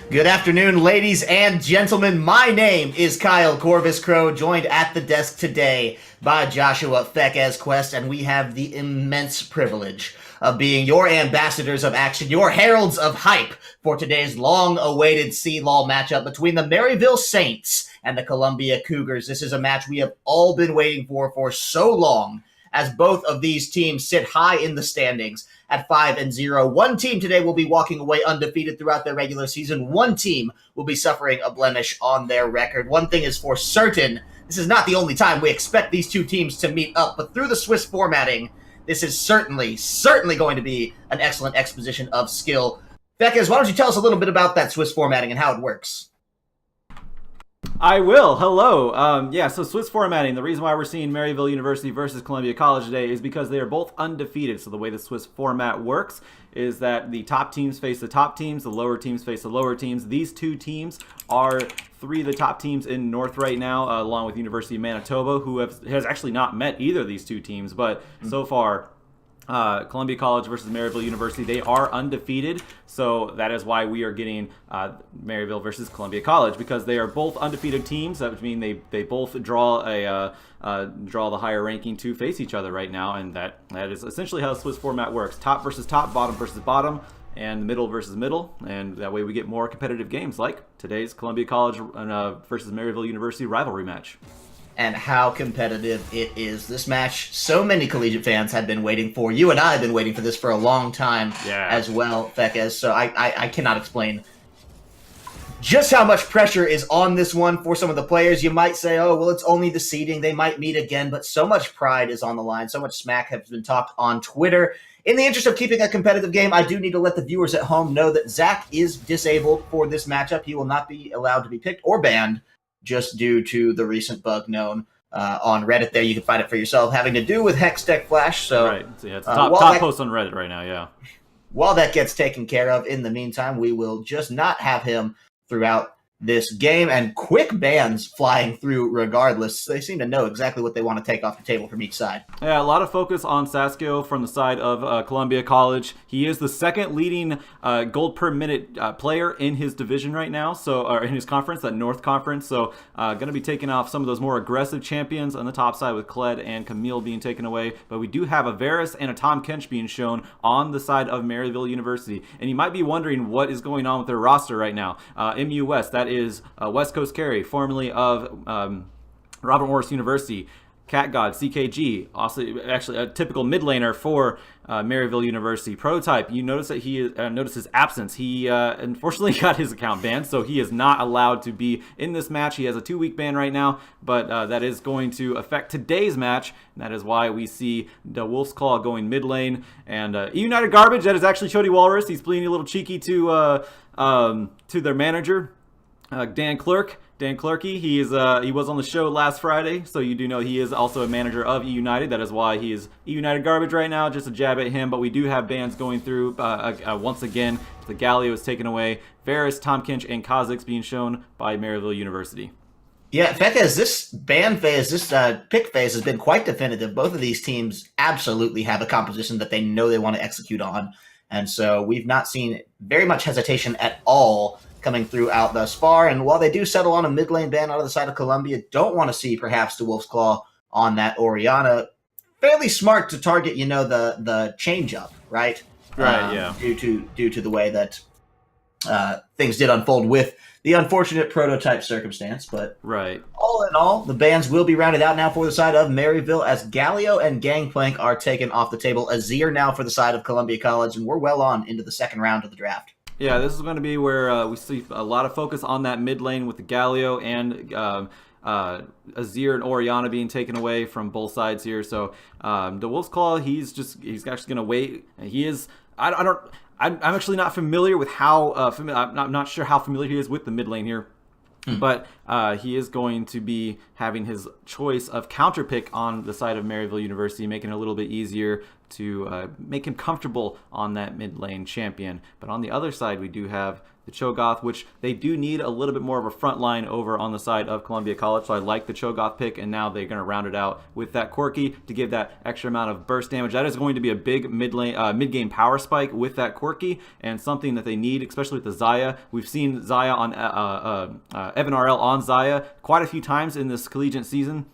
Good afternoon, ladies and gentlemen. My name is Kyle Corvus Crow, joined at the desk today by Joshua Fekez Quest, and we have the immense privilege of being your ambassadors of action, your heralds of hype for today's long-awaited C-Law matchup between the Maryville Saints and the Columbia Cougars. This is a match we have all been waiting for so long, as both of these teams sit high in the standings at 5-0. One team today will be walking away undefeated throughout their regular season. One team will be suffering a blemish on their record. One thing is for certain, this is not the only time we expect these two teams to meet up, but through the Swiss formatting, this is certainly going to be an excellent exposition of skill. Fekez, why don't you tell us a little bit about that Swiss formatting and how it works? I will. Hello. So Swiss formatting, the reason why we're seeing Maryville University versus Columbia College today is because they are both undefeated. So the way the Swiss format works is that the top teams face the top teams, the lower teams face the lower teams. These two teams are three of the top teams in North right now, along with University of Manitoba, who has actually not met either of these two teams. But so far, Columbia College versus Maryville University, they are undefeated, so that is why we are getting Maryville versus Columbia College, because they are both undefeated teams. That would mean they both draw the higher ranking to face each other right now, and that is essentially how the Swiss format works: top versus top, bottom versus bottom, and middle versus middle, and that way we get more competitive games like today's Columbia College versus Maryville University rivalry match. And how competitive it is. This match, so many collegiate fans have been waiting for. You and I have been waiting for this for a long time as well, Fekez. So I cannot explain just how much pressure is on this one for some of the players. You might say, oh, well, it's only the seeding. They might meet again. But so much pride is on the line. So much smack has been talked on Twitter. In the interest of keeping a competitive game, I do need to let the viewers at home know that Zach is disabled for this matchup. He will not be allowed to be picked or banned, just due to the recent bug known on Reddit there. You can find it for yourself, having to do with Hex Tech Flash. So, right. So yeah, it's top post on Reddit right now, yeah. While that gets taken care of, in the meantime, we will just not have him throughout this game, and quick bans flying through regardless. They seem to know exactly what they want to take off the table from each side. Yeah, a lot of focus on Saskia from the side of Columbia College. He is the second leading gold per minute player in his division right now, or in his conference, that North Conference. So going to be taking off some of those more aggressive champions on the top side, with Kled and Camille being taken away. But we do have a Varys and a Tom Kench being shown on the side of Maryville University. And you might be wondering what is going on with their roster right now. MU West, that is West Coast Carry, formerly of Robert Morris University. Cat God, CKG, also actually a typical mid laner for Maryville University. Prototype, you notice that he notice his absence. He unfortunately got his account banned, so he is not allowed to be in this match. He has a 2-week ban right now, but that is going to affect today's match, and that is why we see the Wolf's Claw going mid lane. And United Garbage, that is actually Chody Walrus. He's being a little cheeky to their manager, Dan Clerk. Dan Clerky, he was on the show last Friday, so you do know he is also a manager of E United. That is why he is E United Garbage right now, just a jab at him. But we do have bans going through once again. The Galio is taken away. Varys, Tom Kinch, and Kha'Zix being shown by Maryville University. Yeah, Fekez, this ban phase, this pick phase has been quite definitive. Both of these teams absolutely have a composition that they know they want to execute on. And so we've not seen very much hesitation at all coming through out thus far. And while they do settle on a mid lane ban out of the side of Columbia, don't want to see perhaps the Wolf's Claw on that Orianna. Fairly smart to target, the change up, right? Right, yeah. Due to the way that things did unfold with the unfortunate prototype circumstance. But right. All in all, the bans will be rounded out now for the side of Maryville, as Galio and Gangplank are taken off the table. Azir now for the side of Columbia College, and we're well on into the second round of the draft. Yeah, this is going to be where we see a lot of focus on that mid lane with the Galio and Azir and Orianna being taken away from both sides here. So the Wolf's Claw, he's actually going to wait. He is. I'm actually not familiar with how. I'm not sure how familiar he is with the mid lane here. But he is going to be having his choice of counter pick on the side of Maryville University, making it a little bit easier to make him comfortable on that mid lane champion. But on the other side, we do have the Cho'Gath, which they do need a little bit more of a front line over on the side of Columbia College. So I like the Cho'Gath pick, and now they're going to round it out with that Corki to give that extra amount of burst damage. That is going to be a big mid-game power spike with that Corki, and something that they need, especially with the Xayah. We've seen Xayah on Evan RL on Xayah quite a few times in this collegiate season,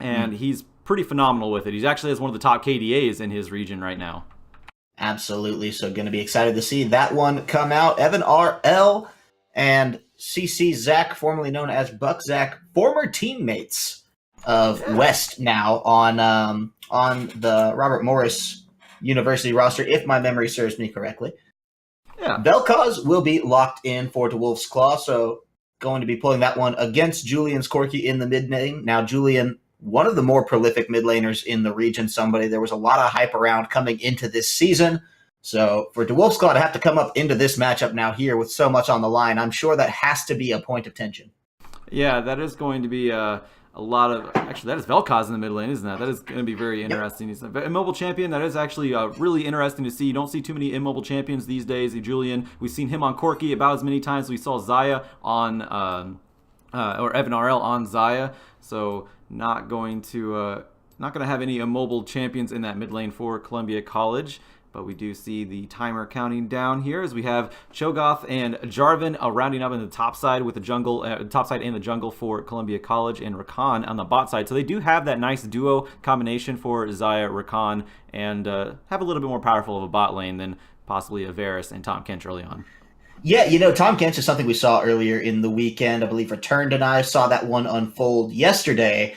and he's pretty phenomenal with it. He actually has one of the top KDAs in his region right now. Absolutely. So going to be excited to see that one come out. Evan RL and CC Zach, formerly known as Buck Zach, former teammates of West now on the Robert Morris University roster, if my memory serves me correctly. Yeah. Vel'Koz will be locked in for DeWolf's Claw, so going to be pulling that one against Julian's Corki in the mid lane. Now, Julian, one of the more prolific mid laners in the region, somebody there was a lot of hype around coming into this season. So for DeWolf's Claw to have to come up into this matchup now here with so much on the line, I'm sure that has to be a point of tension. Yeah, that is going to be a lot of... Actually, that is Vel'Koz in the mid lane, isn't that? That is going to be very interesting. He's an immobile champion. That is actually really interesting to see. You don't see too many immobile champions these days. Julian, we've seen him on Corki about as many times as we saw Xayah on... or Evan RL on Xayah. So not going to have any immobile champions in that mid lane for Columbia College. But we do see the timer counting down here as we have Cho'Gath and Jarvan rounding up in the top side with the jungle, top side and the jungle for Columbia College, and Rakan on the bot side. So they do have that nice duo combination for Xayah, Rakan, and have a little bit more powerful of a bot lane than possibly a Varus and Tahm Kench early on. Yeah, Tahm Kench is something we saw earlier in the weekend. I believe Returned and I saw that one unfold yesterday.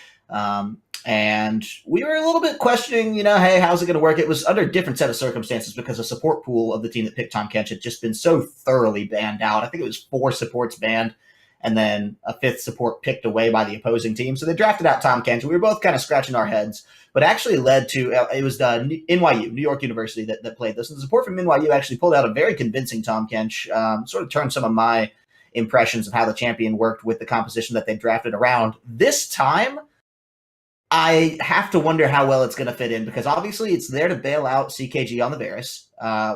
And we were a little bit questioning, hey, how's it going to work? It was under a different set of circumstances because the support pool of the team that picked Tahm Kench had just been so thoroughly banned out. I think it was 4 supports banned and then a 5th support picked away by the opposing team. So they drafted out Tahm Kench. We were both kind of scratching our heads, but actually led to, it was NYU, New York University, that played this. And the support from NYU actually pulled out a very convincing Tahm Kench, sort of turned some of my impressions of how the champion worked with the composition that they drafted around. This time, I have to wonder how well it's going to fit in because obviously it's there to bail out CKG on the Varus.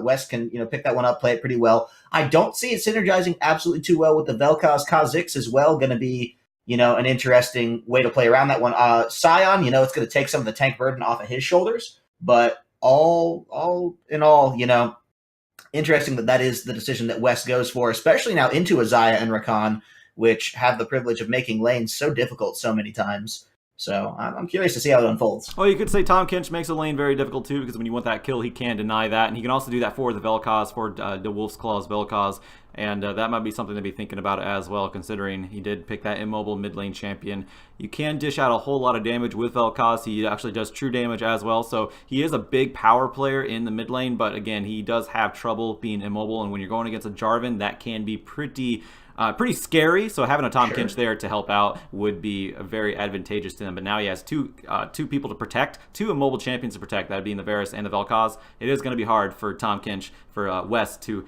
West can pick that one up, play it pretty well. I don't see it synergizing absolutely too well with the Vel'Koz Kha'Zix as well. Going to be an interesting way to play around that one. Sion, it's going to take some of the tank burden off of his shoulders, but all in all, interesting that is the decision that West goes for, especially now into a Xayah and Rakan, which have the privilege of making lanes so difficult so many times. So I'm curious to see how it unfolds. Well, you could say Tahm Kench makes a lane very difficult too, because when you want that kill, he can deny that, and he can also do that for the Vel'Koz, for DeWolf's Claw's Vel'Koz, and that might be something to be thinking about as well, considering he did pick that immobile mid lane champion. You can dish out a whole lot of damage with Vel'Koz. He actually does true damage as well, so he is a big power player in the mid lane, but again, he does have trouble being immobile, and when you're going against a Jarvan, that can be pretty scary, so having a Tahm Kench there to help out would be very advantageous to them. But now he has two people to protect, 2 immobile champions to protect, that being the Varus and the Vel'Koz. It is going to be hard for Tahm Kench, for West, to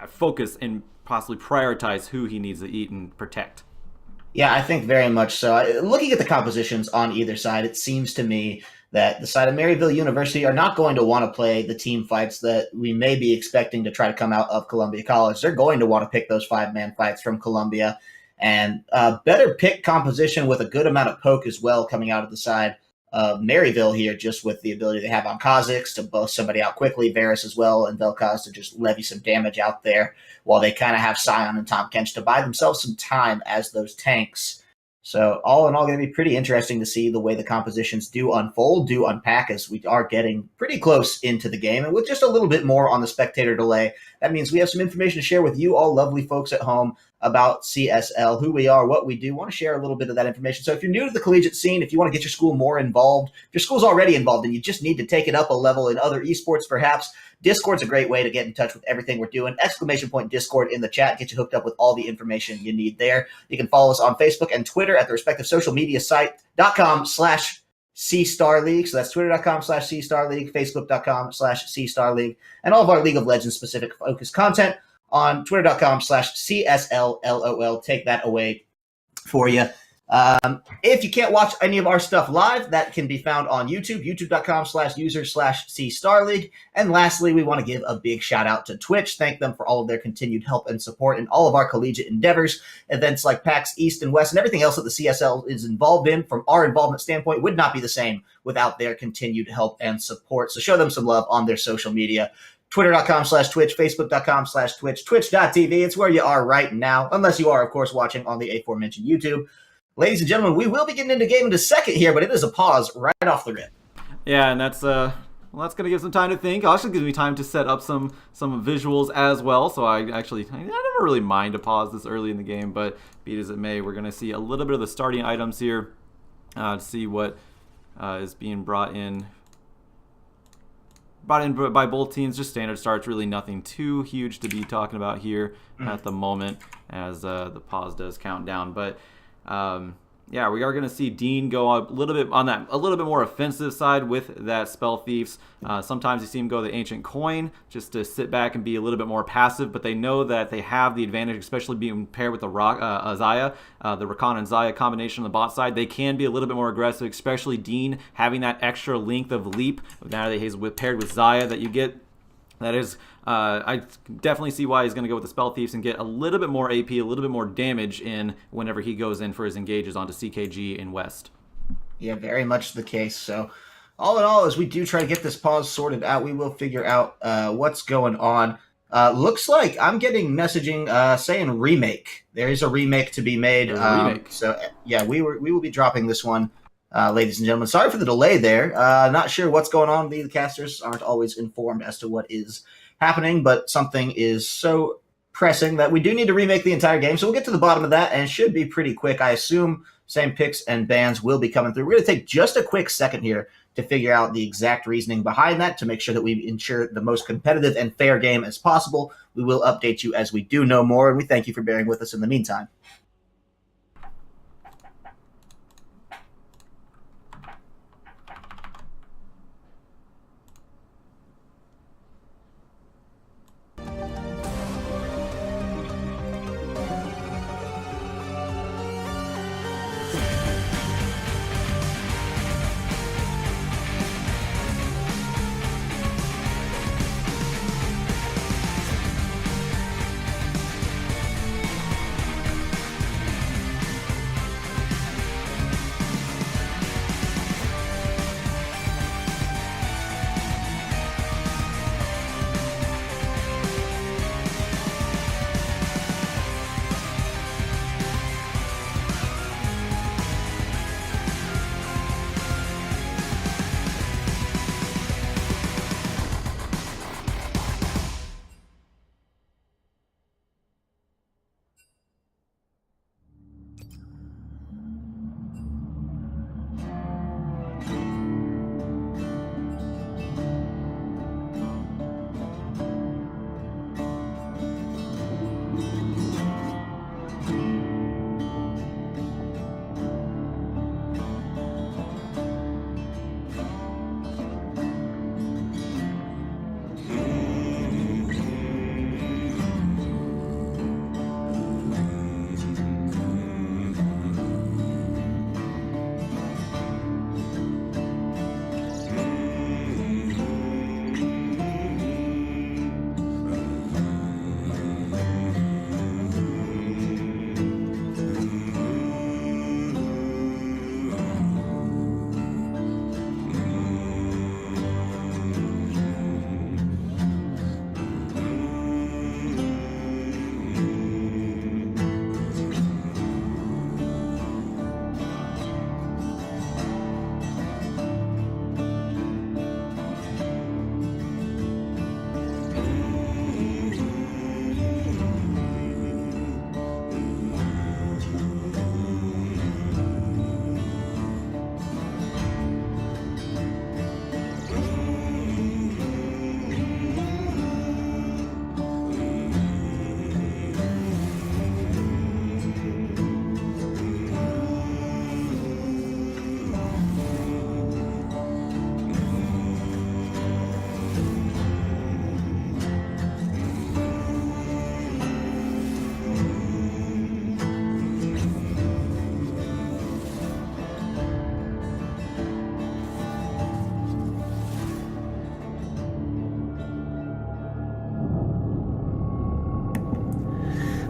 focus and possibly prioritize who he needs to eat and protect. Yeah, I think very much so. Looking at the compositions on either side, it seems to me that the side of Maryville University are not going to want to play the team fights that we may be expecting to try to come out of Columbia College. They're going to want to pick those 5-man fights from Columbia, and better pick composition with a good amount of poke as well coming out of the side of Maryville here, just with the ability they have on Kha'Zix to both somebody out quickly, Varus as well, and Vel'Koz to just levy some damage out there, while they kind of have Sion and Tahm Kench to buy themselves some time as those tanks. So all in all, going to be pretty interesting to see the way the compositions do unfold, do unpack, as we are getting pretty close into the game. And with just a little bit more on the spectator delay, that means we have some information to share with you all lovely folks at home about CSL, who we are, what we do. Want to share a little bit of that information. So if you're new to the collegiate scene, if you want to get your school more involved, if your school's already involved and you just need to take it up a level in other esports perhaps, Discord's a great way to get in touch with everything we're doing. !Discord in the chat. Get you hooked up with all the information you need there. You can follow us on Facebook and Twitter at the respective social media site.com/CStarLeague. So that's twitter.com/CStarLeague, facebook.com/CStarLeague, and all of our League of Legends specific focused content on twitter.com/CSLLOL. Take that away for you. If you can't watch any of our stuff live, that can be found on YouTube, youtube.com/user/C-Star And lastly, we want to give a big shout out to Twitch. Thank them for all of their continued help and support in all of our collegiate endeavors. Events like PAX East and West and everything else that the CSL is involved in, from our involvement standpoint, would not be the same without their continued help and support. So show them some love on their social media. Twitter.com/Twitch, Facebook.com/Twitch, Twitch.tv. It's where you are right now, unless you are, of course, watching on the aforementioned YouTube. Ladies and gentlemen, we will be getting into game in a second here, but it is a pause right off the rip. Yeah, and that's well, that's gonna give some time to think. Also gives me time to set up some visuals as well. So I never really mind a pause this early in the game, but be it as it may, we're gonna see a little bit of the starting items here to see what is being brought in by both teams. Just standard starts, really nothing too huge to be talking about here at the moment, as the pause does count down, but. Yeah, we are going to see Dean go a little bit more offensive side with that Spell Thieves. Sometimes you see him go the Ancient Coin just to sit back and be a little bit more passive, but they know that they have the advantage, especially being paired with the Xayah, the Rakan and Xayah combination on the bot side. They can be a little bit more aggressive, especially Dean having that extra length of leap now that he's paired with Xayah that you get. That is, I definitely see why he's going to go with the Spell Thieves and get a little bit more AP, a little bit more damage in whenever he goes in for his engages onto CKG in West. Yeah, very much the case. So, all in all, as we do try to get this pause sorted out, we will figure out what's going on. Looks like I'm getting messaging saying remake. There is a remake to be made. Remake. So, yeah, we will be dropping this one. Ladies and gentlemen, sorry for the delay there. Not sure what's going on. The casters aren't always informed as to what is happening, but something is so pressing that we do need to remake the entire game. So we'll get to the bottom of that, and it should be pretty quick. I assume same picks and bans will be coming through. We're going to take just a quick second here to figure out the exact reasoning behind that to make sure that we ensure the most competitive and fair game as possible. We will update you as we do know more, and we thank you for bearing with us in the meantime.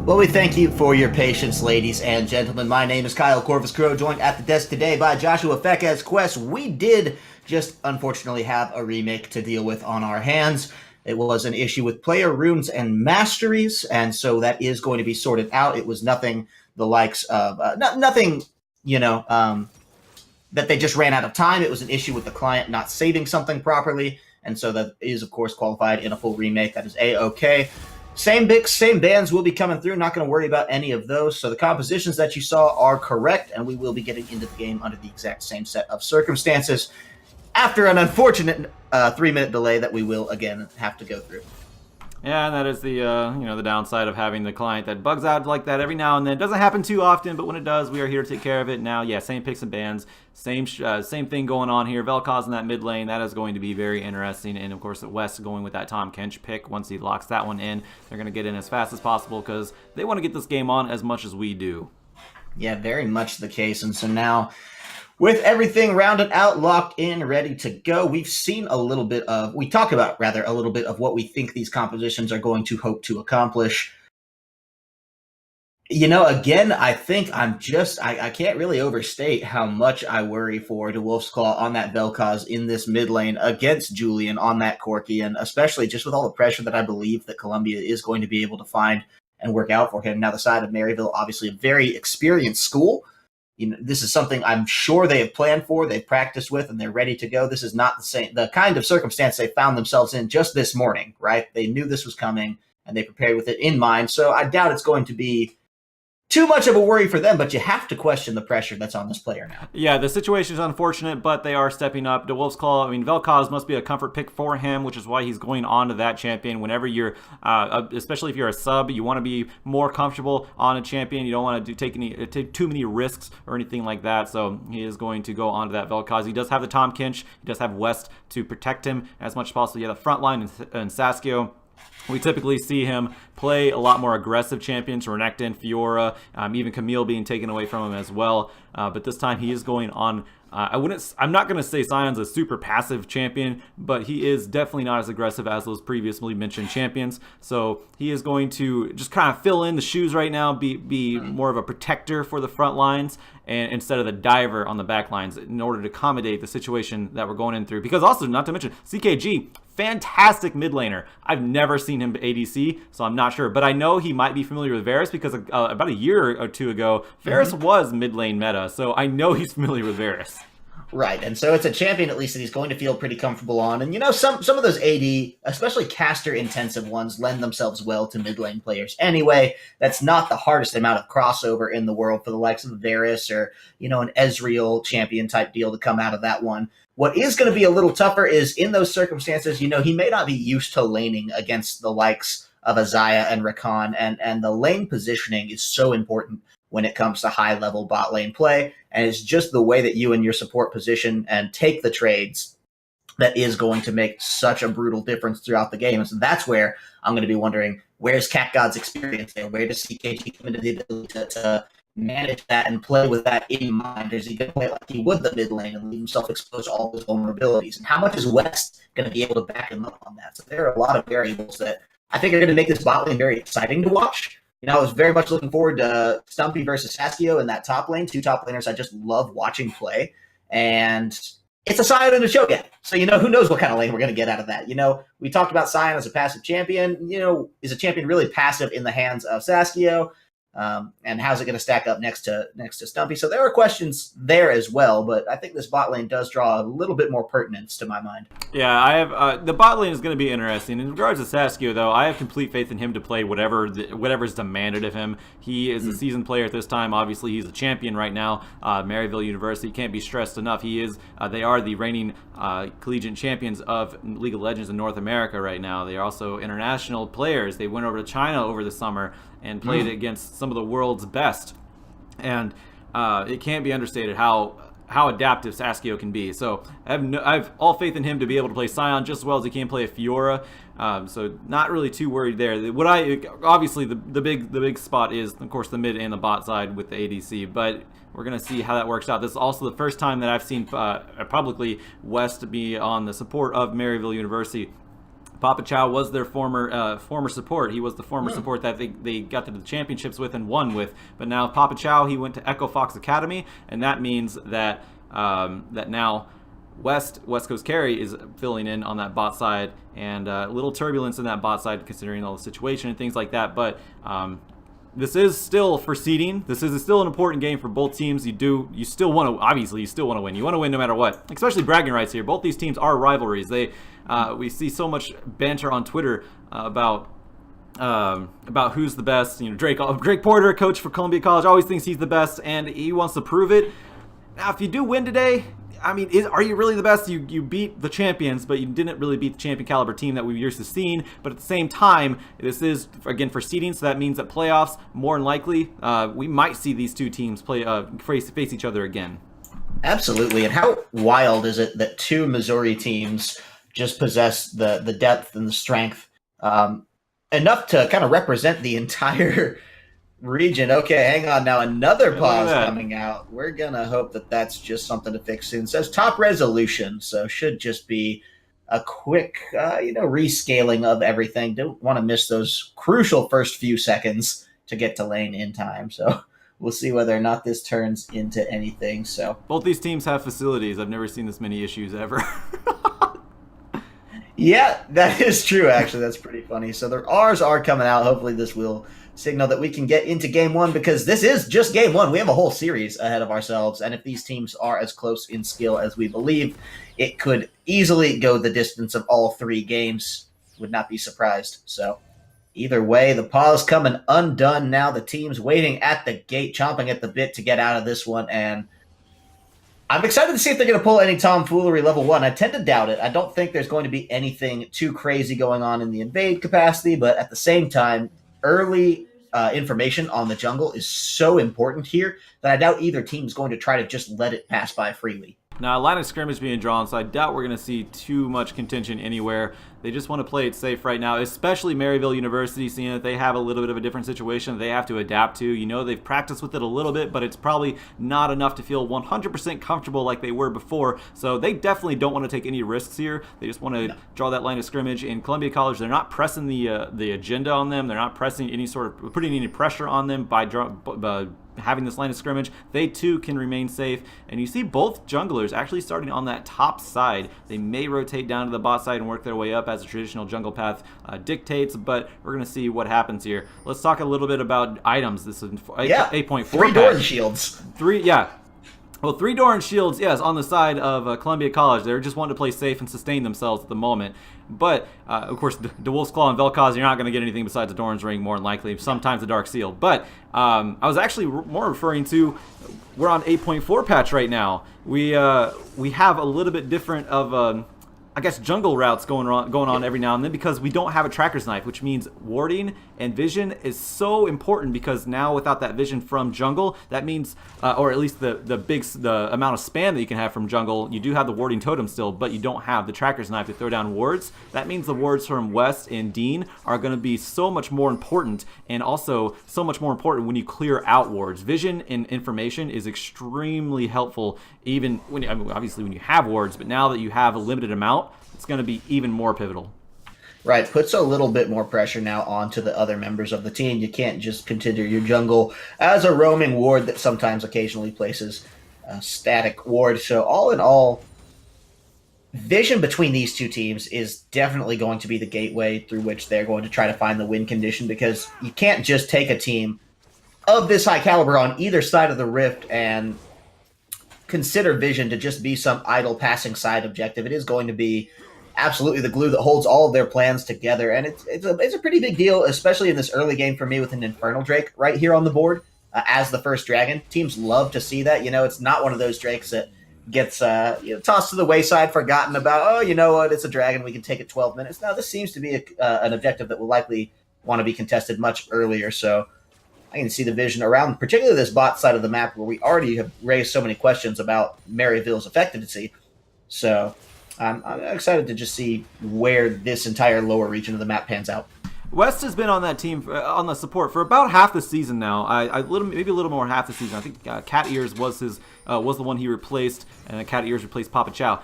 Well, we thank you for your patience, ladies and gentlemen. My name is Kyle Corvus Crow, joined at the desk today by Joshua Fekez Quest. We did just unfortunately have a remake to deal with on our hands. It was an issue with player runes and masteries, and so that is going to be sorted out. It was nothing the likes of nothing, that they just ran out of time. It was an issue with the client not saving something properly, and so that is, of course, qualified in a full remake. That is A-OK. Same Bix, same bands will be coming through. Not going to worry about any of those. So the compositions that you saw are correct, and we will be getting into the game under the exact same set of circumstances after an unfortunate 3-minute delay that we will, again, have to go through. Yeah, and that is the the downside of having the client that bugs out like that every now and then. It doesn't happen too often, but when it does, we are here to take care of it. Now, yeah, same picks and bans, same thing going on here. Vel'Koz in that mid lane, that is going to be very interesting. And of course, West going with that Tom Kench pick. Once he locks that one in, they're going to get in as fast as possible because they want to get this game on as much as we do. Yeah, very much the case. And so now, with everything rounded out, locked in, ready to go, we talked about a little bit of what we think these compositions are going to hope to accomplish. Again, I think I can't really overstate how much I worry for DeWolf's Claw on that Vel'Koz in this mid lane against Julian on that Corki, and especially just with all the pressure that I believe that Columbia is going to be able to find and work out for him. Now, the side of Maryville, obviously a very experienced school. This is something I'm sure they have planned for, they've practiced with, and they're ready to go. This is not the kind of circumstance they found themselves in just this morning, right? They knew this was coming, and they prepared with it in mind. So I doubt it's going to be too much of a worry for them, but you have to question the pressure that's on this player now. Yeah, the situation is unfortunate, but they are stepping up. DeWolf's Claw, Vel'Koz must be a comfort pick for him, which is why he's going on to that champion. Whenever you're, especially if you're a sub, you want to be more comfortable on a champion. You don't want to take too many risks or anything like that. So he is going to go on to that Vel'Koz. He does have the Tom Kench. He does have West to protect him as much as possible. Yeah, the front line and Saskio. We typically see him play a lot more aggressive champions, Renekton, Fiora, even Camille being taken away from him as well. But this time he is going on. I'm not going to say Sion's a super passive champion, but he is definitely not as aggressive as those previously mentioned champions. So he is going to just kind of fill in the shoes right now, be more of a protector for the front lines, and instead of the diver on the back lines, in order to accommodate the situation that we're going in through. Because also, not to mention, CKG, fantastic mid laner. I've never seen him ADC, so I'm not sure. But I know he might be familiar with Varus because about a year or two ago, Varus was mid lane meta. So I know he's familiar with Varus. Right, and so it's a champion at least that he's going to feel pretty comfortable on. And some of those AD, especially caster-intensive ones, lend themselves well to mid-lane players anyway. That's not the hardest amount of crossover in the world for the likes of Varus or, an Ezreal champion-type deal to come out of that one. What is going to be a little tougher is in those circumstances, he may not be used to laning against the likes of Azaya and Rakan, and the lane positioning is so important when it comes to high-level bot lane play, and it's just the way that you and your support position and take the trades that is going to make such a brutal difference throughout the game. And so that's where I'm going to be wondering, where's CatGod's experience there? Where does CKG come into the ability to manage that and play with that in mind? Is he going to play like he would the mid lane and leave himself exposed to all those vulnerabilities? And how much is West going to be able to back him up on that? So there are a lot of variables that I think are going to make this bot lane very exciting to watch. I was very much looking forward to Stumpy versus Saskio in that top lane. Two top laners I just love watching play. And it's a Sion and a Cho'Gath. So, who knows what kind of lane we're going to get out of that. We talked about Sion as a passive champion. Is a champion really passive in the hands of Saskio? And how's it going to stack up next to Stumpy? So there are questions there as well, but I think this bot lane does draw a little bit more pertinence to my mind. Yeah, I have the bot lane is going to be interesting. In regards to Saskio, though, I have complete faith in him to play whatever is demanded of him. He is a seasoned player at this time. Obviously, he's a champion right now. Maryville University can't be stressed enough. They are the reigning collegiate champions of League of Legends in North America right now. They are also international players. They went over to China over the summer and played against some of the world's best. And it can't be understated how adaptive Saskio can be. So I have all faith in him to be able to play Sion just as well as he can play a Fiora. So not really too worried there. Obviously the big spot is, of course, the mid and the bot side with the ADC, but we're going to see how that works out. This is also the first time that I've seen publicly West be on the support of Maryville University. Papa Chow was their former support. He was the former support that they got to the championships with and won with. But now Papa Chow, he went to Echo Fox Academy, and that means that that now West Coast Carry is filling in on that bot side, and a little turbulence in that bot side considering all the situation and things like that. But this is still for seeding. This is still an important game for both teams. You still want to win. You want to win no matter what. Especially bragging rights here. Both these teams are rivalries. We see so much banter on Twitter about who's the best. Drake Porter, coach for Columbia College, always thinks he's the best, and he wants to prove it. Now, if you do win today, I mean, are you really the best? You beat the champions, but you didn't really beat the champion caliber team that we've used to seeing. But at the same time, this is, again, for seeding, so that means that playoffs, more than likely, we might see these two teams face each other again. Absolutely. And how wild is it that two Missouri teams just possess the depth and the strength enough to kind of represent the entire region? Okay, hang on now. Another pause coming out. We're going to hope that that's just something to fix soon. It says top resolution, so should just be a quick, rescaling of everything. Don't want to miss those crucial first few seconds to get to lane in time. So we'll see whether or not this turns into anything. So both these teams have facilities. I've never seen this many issues ever. Yeah, that is true, actually. That's pretty funny. So ours are coming out. Hopefully this will signal that we can get into game one, because this is just game one. We have a whole series ahead of ourselves, and if these teams are as close in skill as we believe, it could easily go the distance of all three games. Would not be surprised. So either way, the pause coming undone now. The team's waiting at the gate, chomping at the bit to get out of this one, and I'm excited to see if they're going to pull any tomfoolery level one. I tend to doubt it. I don't think there's going to be anything too crazy going on in the invade capacity, but at the same time, early information on the jungle is so important here that I doubt either team is going to try to just let it pass by freely. Now, a line of scrimmage being drawn, so I doubt we're going to see too much contention anywhere. They just want to play it safe right now, especially Maryville University, seeing that they have a little bit of a different situation they have to adapt to. They've practiced with it a little bit, but it's probably not enough to feel 100% comfortable like they were before. So they definitely don't want to take any risks here. They just want to draw that line of scrimmage. In Columbia College, they're not pressing the agenda on them. They're not putting any pressure on them by having this line of scrimmage. They too can remain safe, and you see both junglers actually starting on that top side. They may rotate down to the bot side and work their way up as a traditional jungle path dictates, but we're going to see what happens here. Let's talk a little bit about items. This is 8.4 3 Doran shields. 3 Doran shields, yes, on the side of Columbia College. They're just wanting to play safe and sustain themselves at the moment. But, of course, DeWolf's Claw and Vel'Koz, you're not going to get anything besides the Doran's Ring, more than likely. Sometimes the Dark Seal. But I was actually more referring to, we're on 8.4 patch right now. We have a little bit different of jungle routes going on every now and then, because we don't have a tracker's knife, which means warding and vision is so important, because now without that vision from jungle, that means, or at least the amount of spam that you can have from jungle, you do have the warding totem still, but you don't have the tracker's knife to throw down wards. That means the wards from West and Dean are going to be so much more important, and also so much more important when you clear out wards. Vision and information is extremely helpful, even when obviously when you have wards, but now that you have a limited amount, it's going to be even more pivotal. Right, puts a little bit more pressure now onto the other members of the team. You can't just consider your jungle as a roaming ward that sometimes occasionally places a static ward. So all in all, vision between these two teams is definitely going to be the gateway through which they're going to try to find the win condition, because you can't just take a team of this high caliber on either side of the rift and consider vision to just be some idle passing side objective. It is going to be absolutely the glue that holds all of their plans together, and it's a pretty big deal, especially in this early game for me with an Infernal Drake right here on the board as the first dragon. Teams love to see that. It's not one of those drakes that gets tossed to the wayside, forgotten about. Oh, you know what? It's a dragon. We can take it 12 minutes. Now, this seems to be an objective that will likely want to be contested much earlier. So I can see the vision around, particularly this bot side of the map, where we already have raised so many questions about Maryville's effectiveness. So I'm excited to just see where this entire lower region of the map pans out. West has been on that team, on the support, for about half the season now. Maybe a little more half the season. I think Cat Ears was the one he replaced, and Cat Ears replaced Papa Chow.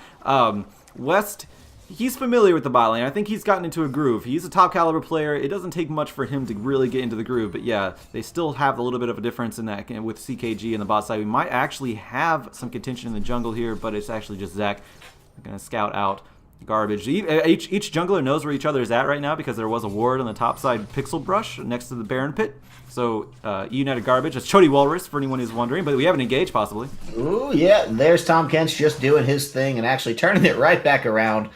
West He's familiar with the bot lane. I think he's gotten into a groove. He's a top caliber player. It doesn't take much for him to really get into the groove. But yeah, they still have a little bit of a difference in that with CKG and the bot side. We might actually have some contention in the jungle here, but it's actually just Zach going to scout out Garbage. Each jungler knows where each other is at right now because there was a ward on the top side pixel brush next to the Baron pit. So United Garbage. It's Chody Walrus for anyone who's wondering, but we haven't engaged possibly. Ooh, yeah. There's Tom Kent's just doing his thing and actually turning it right back around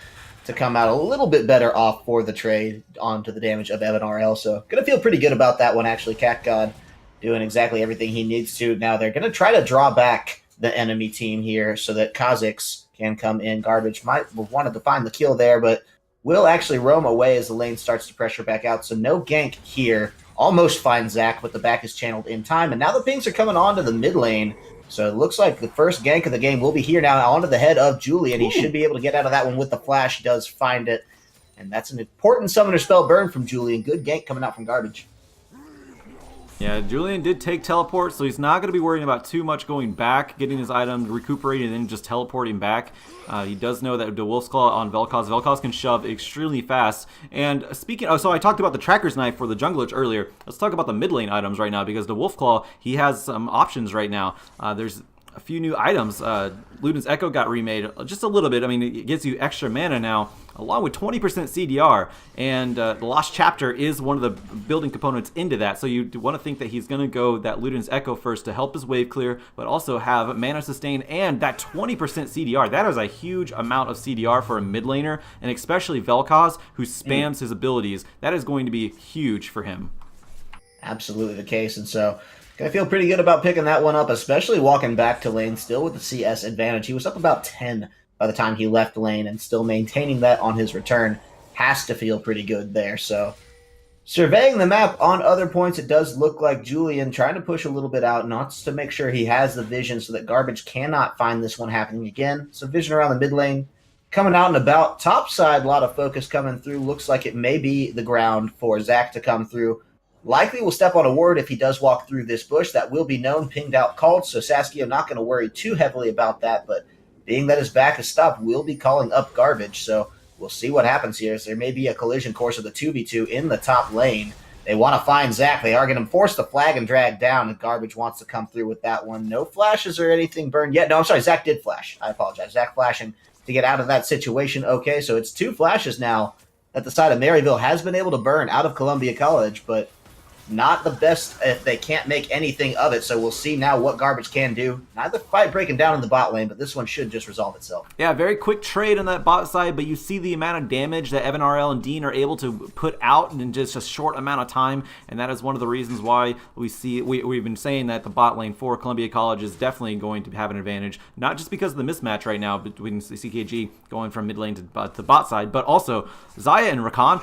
to come out a little bit better off for the trade onto the damage of Evan RL. So going to feel pretty good about that one, actually. Cat God doing exactly everything he needs to. Now they're going to try to draw back the enemy team here so that Kha'Zix can come in. Garbage might have wanted to find the kill there, but will actually roam away as the lane starts to pressure back out. So no gank here. Almost finds Zach, but the back is channeled in time. And now the pings are coming onto the mid lane. So it looks like the first gank of the game will be here now onto the head of Julian. He should be able to get out of that one with the flash. Does find it. And that's an important summoner spell burn from Julian. Good gank coming out from Garbage. Yeah, Julian did take teleport, so he's not going to be worrying about too much going back, getting his item, recuperating, and then just teleporting back. He does know that the Wolf's Claw on Vel'Koz. Vel'Koz can shove extremely fast. And speaking, so I talked about the Tracker's Knife for the junglers earlier. Let's talk about the mid lane items right now, because the Wolf Claw, he has some options right now. There's a few new items. Luden's Echo got remade just a little bit. I mean, it gives you extra mana now, along with 20% CDR, and the Lost Chapter is one of the building components into that, so you want to think that he's going to go that Luden's Echo first to help his wave clear, but also have mana sustain and that 20% CDR. That is a huge amount of CDR for a mid laner, and especially Vel'Koz, who spams his abilities. That is going to be huge for him. Absolutely the case, and so I feel pretty good about picking that one up, especially walking back to lane still with the CS advantage. He was up about 10 by the time he left lane, and still maintaining that on his return has to feel pretty good there. So surveying the map on other points, it does look like Julian trying to push a little bit out, not to make sure he has the vision so that Garbage cannot find this one happening again. So vision around the mid lane, coming out and about. Top side, a lot of focus coming through. Looks like it may be the ground for Zach to come through. Likely will step on a ward if he does walk through this bush. That will be known, pinged out, called. So Saskia not going to worry too heavily about that, but being that his back is stopped, will be calling up Garbage. So we'll see what happens here. So there may be a collision course of the 2v2 in the top lane. They want to find Zach. They are going to force the flag and drag down, and Garbage wants to come through with that one. No flashes or anything burned yet. No, I'm sorry. Zach did flash. I apologize. Zach flashing to get out of that situation. Okay, so it's 2 flashes now that the side of Maryville has been able to burn out of Columbia College, but not the best if they can't make anything of it. So we'll see now what Garbage can do. Not the fight breaking down in the bot lane, but this one should just resolve itself. Yeah, very quick trade on that bot side, but you see the amount of damage that Evan RL and Dean are able to put out in just a short amount of time, and that is one of the reasons why we've been saying that the bot lane for Columbia College is definitely going to have an advantage, not just because of the mismatch right now between CKG going from mid lane to the bot side, but also Xayah and Rakan,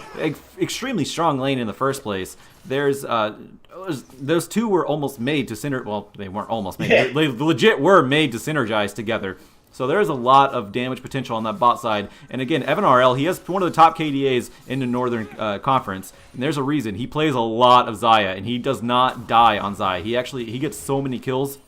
extremely strong lane in the first place. Those two were almost made to synergize. Well, they weren't almost made. Yeah. They legit were made to synergize together. So there's a lot of damage potential on that bot side. And again, Evan RL, he has one of the top KDAs in the Northern Conference. And there's a reason. He plays a lot of Xayah, and he does not die on Xayah. He gets so many kills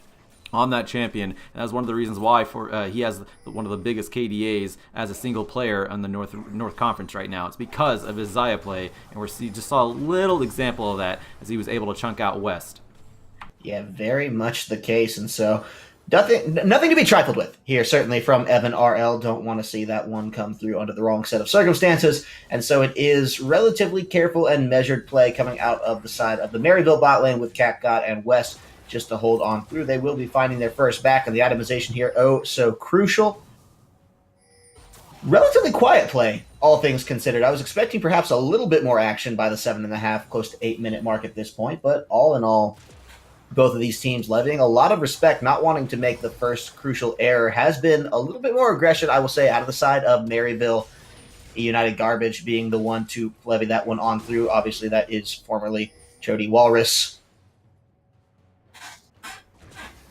on that champion, and that's one of the reasons why he has one of the biggest KDAs as a single player on the North Conference right now. It's because of his Xayah play, and we just saw a little example of that as he was able to chunk out West. Yeah, very much the case, and so nothing to be trifled with here, certainly from Evan RL. Don't want to see that one come through under the wrong set of circumstances, and so it is relatively careful and measured play coming out of the side of the Maryville bot lane with Cat God and West just to hold on through. They will be finding their first back, and the itemization here, oh, so crucial. Relatively quiet play, all things considered. I was expecting perhaps a little bit more action by the 7.5, close to 8-minute mark at this point, but all in all, both of these teams levying a lot of respect, not wanting to make the first crucial error. Has been a little bit more aggression, I will say, out of the side of Maryville. United Garbage being the one to levy that one on through. Obviously, that is formerly Chody Walrus.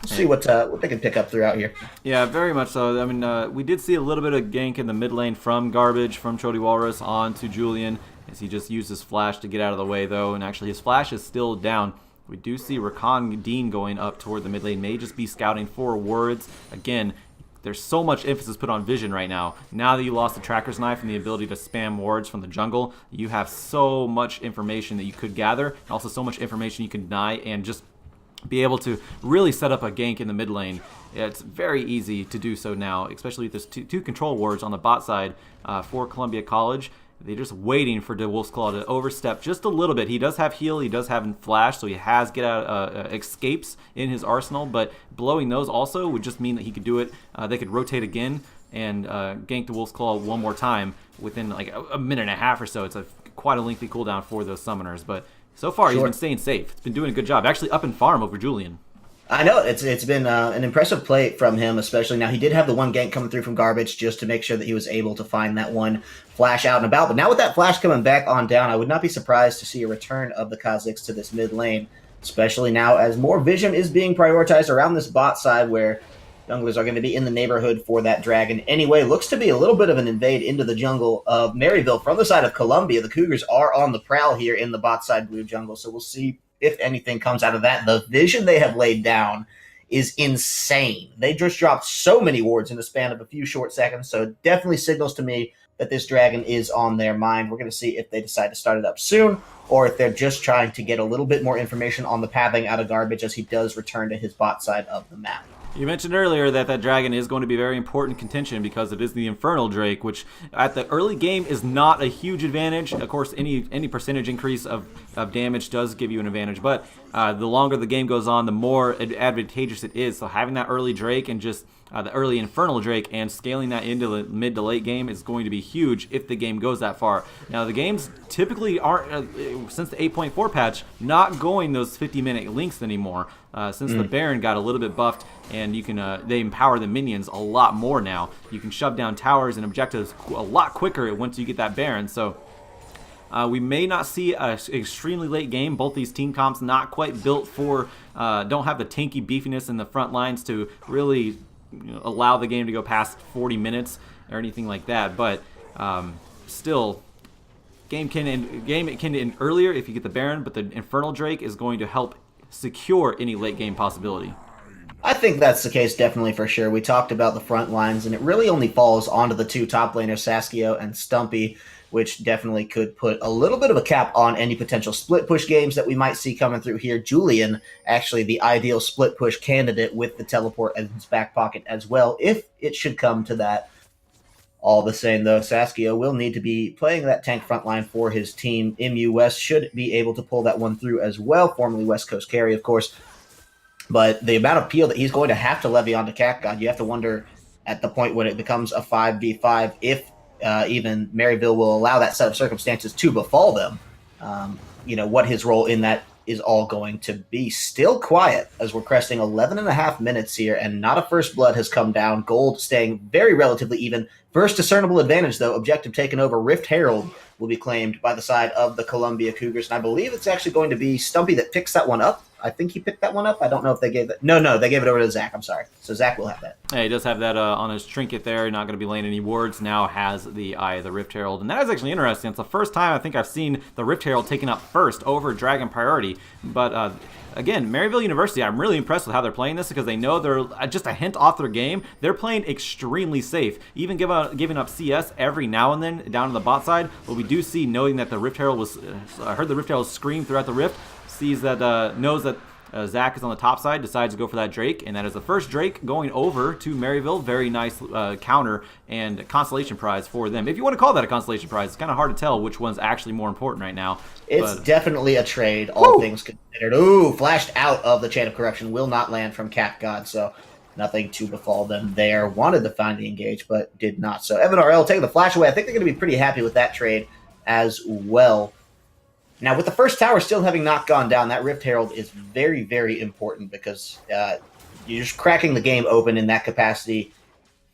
See what they can pick up throughout here. Yeah, very much so. I mean, we did see a little bit of gank in the mid lane from Garbage, from Chody Walrus on to Julian, as he just used his flash to get out of the way, though, and actually his flash is still down. We do see Rakan Dean going up toward the mid lane, may just be scouting for wards. Again, there's so much emphasis put on vision right now. Now that you lost the Tracker's Knife and the ability to spam wards from the jungle, you have so much information that you could gather, and also so much information you can deny and just be able to really set up a gank in the mid lane. It's very easy to do so now, especially with this two control wards on the bot side for Columbia College. They're just waiting for DeWolf's Claw to overstep just a little bit. He does have heal, he does have flash, so he has get out escapes in his arsenal, but blowing those also would just mean that he could do it. They could rotate again and gank DeWolf's Claw one more time within like a minute and a half or so. It's quite a lengthy cooldown for those summoners, but so far he's been staying safe. He's been doing a good job. Actually up in farm over Julian. I know, it's been an impressive play from him, especially now. He did have the one gank coming through from Garbage just to make sure that he was able to find that one flash out and about. But now with that flash coming back on down, I would not be surprised to see a return of the Kha'Zix to this mid lane, especially now as more vision is being prioritized around this bot side where junglers are going to be in the neighborhood for that dragon. Anyway, looks to be a little bit of an invade into the jungle of Maryville from the side of Columbia. The Cougars are on the prowl here in the bot side blue jungle, so we'll see if anything comes out of that. The vision they have laid down is insane. They just dropped so many wards in the span of a few short seconds, so it definitely signals to me that this dragon is on their mind. We're going to see if they decide to start it up soon, or if they're just trying to get a little bit more information on the pathing out of Garbage as he does return to his bot side of the map. You mentioned earlier that that dragon is going to be very important contention because it is the Infernal Drake, which at the early game is not a huge advantage. Of course, any percentage increase of damage does give you an advantage, but the longer the game goes on, the more advantageous it is. So having that early Drake and just the early Infernal Drake and scaling that into the mid to late game is going to be huge if the game goes that far. Now, the games typically aren't, since the 8.4 patch, not going those 50-minute links anymore. Since the Baron got a little bit buffed and you can they empower the minions a lot more now. You can shove down towers and objectives a lot quicker once you get that Baron. So we may not see an extremely late game. Both these team comps not quite built for, don't have the tanky beefiness in the front lines to really allow the game to go past 40 minutes or anything like that. But still, it can end earlier if you get the Baron, but the Infernal Drake is going to help secure any late game possibility. I think that's the case, definitely, for sure. We talked about the front lines, and it really only falls onto the two top laners, Saskio and Stumpy, which definitely could put a little bit of a cap on any potential split push games that we might see coming through here. Julian, actually the ideal split push candidate with the teleport in his back pocket as well, if it should come to that. All the same, though, Saskio will need to be playing that tank front line for his team. MU West should be able to pull that one through as well, formerly West Coast Carry, of course. But the amount of peel that he's going to have to levy onto Cat God, you have to wonder at the point when it becomes a 5v5 if even Maryville will allow that set of circumstances to befall them. What his role in that is all going to be. Still quiet as we're cresting 11.5 minutes here, and not a first blood has come down. Gold staying very relatively even. First discernible advantage, though. Objective taken over. Rift Herald will be claimed by the side of the Columbia Cougars, and I believe it's actually going to be Stumpy that picks that one up. I think he picked that one up. I don't know if they gave it. No, they gave it over to Zach. I'm sorry. So Zach will have that. Yeah, he does have that on his trinket there. Not going to be laying any wards. Now has the Eye of the Rift Herald. And that is actually interesting. It's the first time I think I've seen the Rift Herald taken up first over Dragon Priority. But again, Maryville University, I'm really impressed with how they're playing this because they know they're just a hint off their game. They're playing extremely safe. Even giving up CS every now and then down on the bot side. But we do see, knowing that the Rift Herald was, I heard the Rift Herald scream throughout the Rift, sees that, knows that Zach is on the top side, decides to go for that Drake, and that is the first Drake going over to Maryville. Very nice counter and consolation prize for them. If you want to call that a consolation prize, it's kind of hard to tell which one's actually more important right now. It's definitely a trade, all things considered. Ooh, flashed out of the Chain of Corruption. Will not land from Cat God, so nothing to befall them there. Wanted to find the engage, but did not. So Evan RL taking the flash away. I think they're going to be pretty happy with that trade as well. Now, with the first tower still having not gone down, that Rift Herald is very, very important because you're just cracking the game open in that capacity.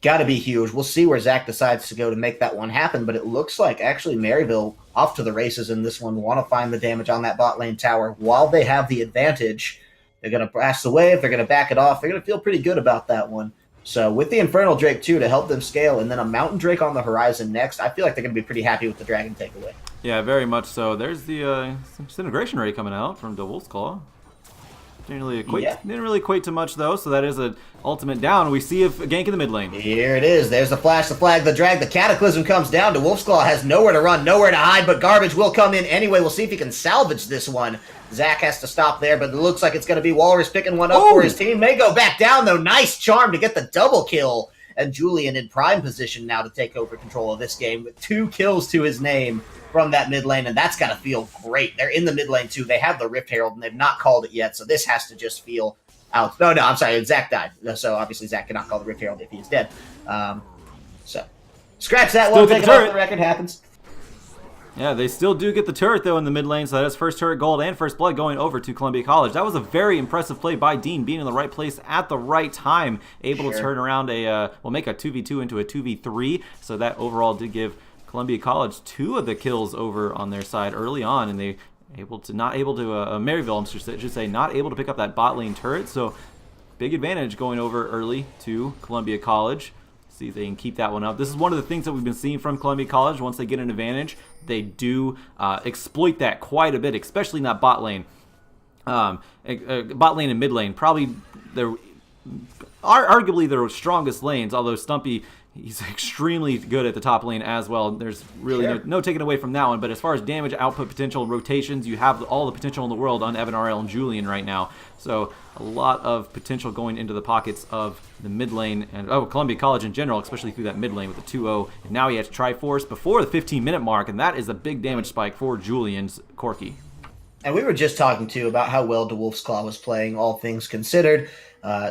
Got to be huge. We'll see where Zach decides to go to make that one happen, but it looks like actually Maryville off to the races in this one, want to find the damage on that bot lane tower. While they have the advantage, they're going to blast the wave, they're going to back it off, they're going to feel pretty good about that one. So with the Infernal Drake, too, to help them scale, and then a Mountain Drake on the horizon next, I feel like they're going to be pretty happy with the Dragon takeaway. Yeah, very much so. There's the Disintegration Ray coming out from DeWolf's Claw. Didn't really equate to much though, so that is an ultimate down. We see a gank in the mid lane. Here it is. There's the flash, the flag, the drag. The Cataclysm comes down. DeWolf's Claw has nowhere to run, nowhere to hide, but Garbage will come in anyway. We'll see if he can salvage this one. Zach has to stop there, but it looks like it's going to be Walrus picking one up for his team. May go back down, though. Nice charm to get the double kill. And Julian in prime position now to take over control of this game with 2 kills to his name from that mid lane, and that's got to feel great. They're in the mid lane, too. They have the Rift Herald, and they've not called it yet, so this has to just feel out. No, I'm sorry. Zach died, so obviously Zach cannot call the Rift Herald if he is dead. So scratch that one. Take it off the record. Happens. Yeah, they still do get the turret, though, in the mid lane, so that is first turret gold and first blood going over to Columbia College. That was a very impressive play by Dean, being in the right place at the right time, able to turn around make a 2v2 into a 2v3, so that overall did give Columbia College 2 of the kills over on their side early on, and they Maryville, I should say, not able to pick up that bot lane turret, so big advantage going over early to Columbia College. See if they can keep that one up. This is one of the things that we've been seeing from Columbia College. Once they get an advantage, they do exploit that quite a bit, especially in that bot lane. Bot lane and mid lane, probably they're arguably their strongest lanes, although Stumpy, he's extremely good at the top lane as well. There's really no taking away from that one. But as far as damage, output potential, rotations, you have all the potential in the world on Evan RL and Julian right now. So a lot of potential going into the pockets of the mid lane and Columbia College in general, especially through that mid lane with the 2-0. And now he has Triforce before the 15-minute mark, and that is a big damage spike for Julian's Corki. And we were just talking, too, about how well DeWolf's Claw was playing, all things considered,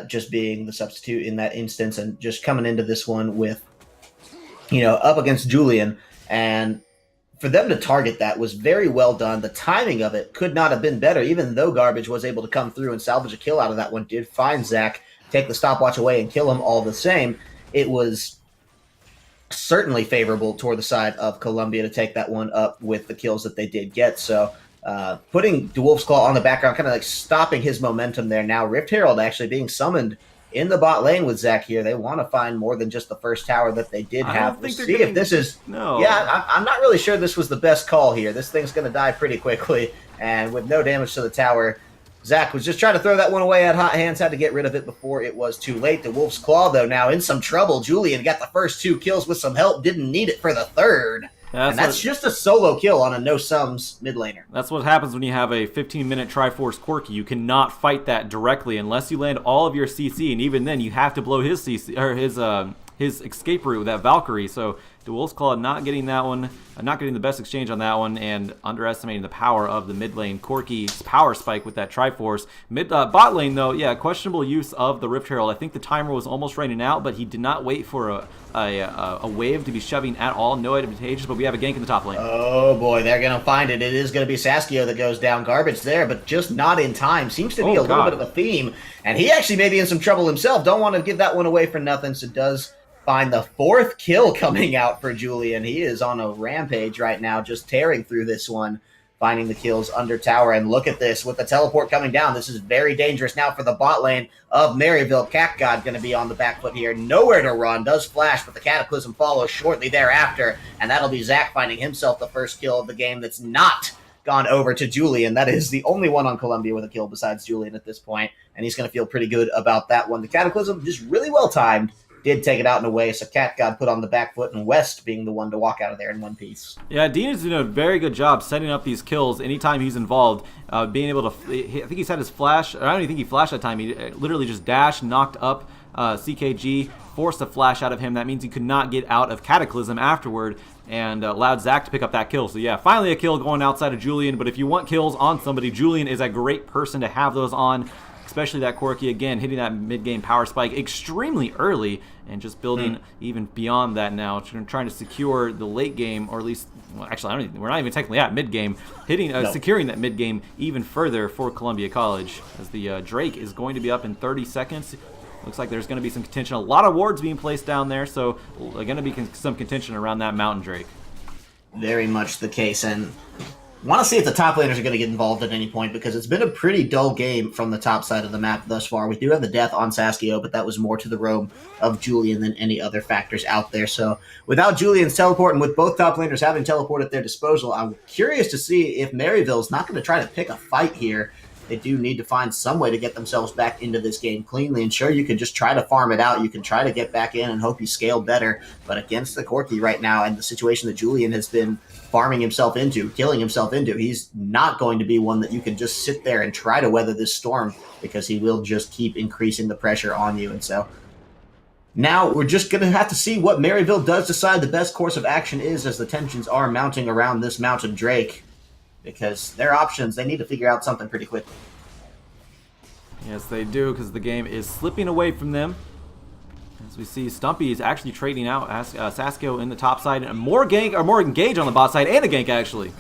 just being the substitute in that instance and just coming into this one with, up against Julian. And for them to target that was very well done. The timing of it could not have been better, even though Garbage was able to come through and salvage a kill out of that one, did find Zach, take the stopwatch away, and kill him all the same. It was certainly favorable toward the side of Columbia to take that one up with the kills that they did get. So putting DeWolf's Claw on the background, kind of like stopping his momentum there. Now Rift Herald actually being summoned in the bot lane with Zach here. They want to find more than just the first tower that they did have. We'll see if this is... No. Yeah, I'm not really sure this was the best call here. This thing's going to die pretty quickly, and with no damage to the tower, Zach was just trying to throw that one away at hot hands, had to get rid of it before it was too late. The Wolf's Claw, though, now in some trouble. Julian got the first 2 kills with some help, didn't need it for the third. That's just a solo kill on a no-sums mid laner. That's what happens when you have a 15-minute Triforce Corki. You cannot fight that directly unless you land all of your CC, and even then you have to blow his CC or his escape route with that Valkyrie. So DeWolf's Claw not getting that one, not getting the best exchange on that one, and underestimating the power of the mid lane. Corki's power spike with that Triforce. Bot lane, though, yeah, questionable use of the Rift Herald. I think the timer was almost running out, but he did not wait for a wave to be shoving at all. No advantageous, but we have a gank in the top lane. Oh boy, they're going to find it. It is going to be Saskio that goes down. Garbage there, but just not in time. Seems to be a little bit of a theme, and he actually may be in some trouble himself. Don't want to give that one away for nothing, so does find the 4th kill coming out for Julian. He is on a rampage right now, just tearing through this one, finding the kills under tower. And look at this, with the teleport coming down, this is very dangerous now for the bot lane of Maryville. Cat God going to be on the back foot here. Nowhere to run, does flash, but the Cataclysm follows shortly thereafter, and that'll be Zach finding himself the first kill of the game that's not gone over to Julian. That is the only one on Columbia with a kill besides Julian at this point, and he's going to feel pretty good about that one. The Cataclysm just really well timed, did take it out in a way, so Cat God put on the back foot, and West being the one to walk out of there in one piece. Yeah, Dean is doing a very good job setting up these kills anytime he's involved, being able to... I think he's had his flash... I don't even think he flashed that time. He literally just dashed, knocked up CKG, forced a flash out of him. That means he could not get out of Cataclysm afterward, and allowed Zach to pick up that kill. So yeah, finally a kill going outside of Julian, but if you want kills on somebody, Julian is a great person to have those on. Especially that Corki, again, hitting that mid-game power spike extremely early and just building even beyond that now, trying to secure the late game, or at least, well, actually, we're not even technically at mid-game, securing that mid-game even further for Columbia College, as the Drake is going to be up in 30 seconds. Looks like there's going to be some contention. A lot of wards being placed down there, so going to be some contention around that Mountain Drake. Very much the case, and want to see if the top laners are going to get involved at any point, because it's been a pretty dull game from the top side of the map thus far. We do have the death on Saskio, but that was more to the roam of Julian than any other factors out there. So without Julian's teleport, and with both top laners having teleport at their disposal, I'm curious to see if Maryville's not going to try to pick a fight here they do need to find some way to get themselves back into this game cleanly. And sure, you can just try to farm it out. You can try to get back in and hope you scale better. But against the Corki right now and the situation that Julian has been farming himself into, killing himself into, he's not going to be one that you can just sit there and try to weather this storm, because he will just keep increasing the pressure on you. And so now we're just going to have to see what Maryville does decide the best course of action is, as the tensions are mounting around this Mountain Drake, because their options, they need to figure out something pretty quickly. Yes, they do, because the game is slipping away from them. As we see, Stumpy is actually trading out Saskio in the top side, and more engage on the bot side, and a gank actually.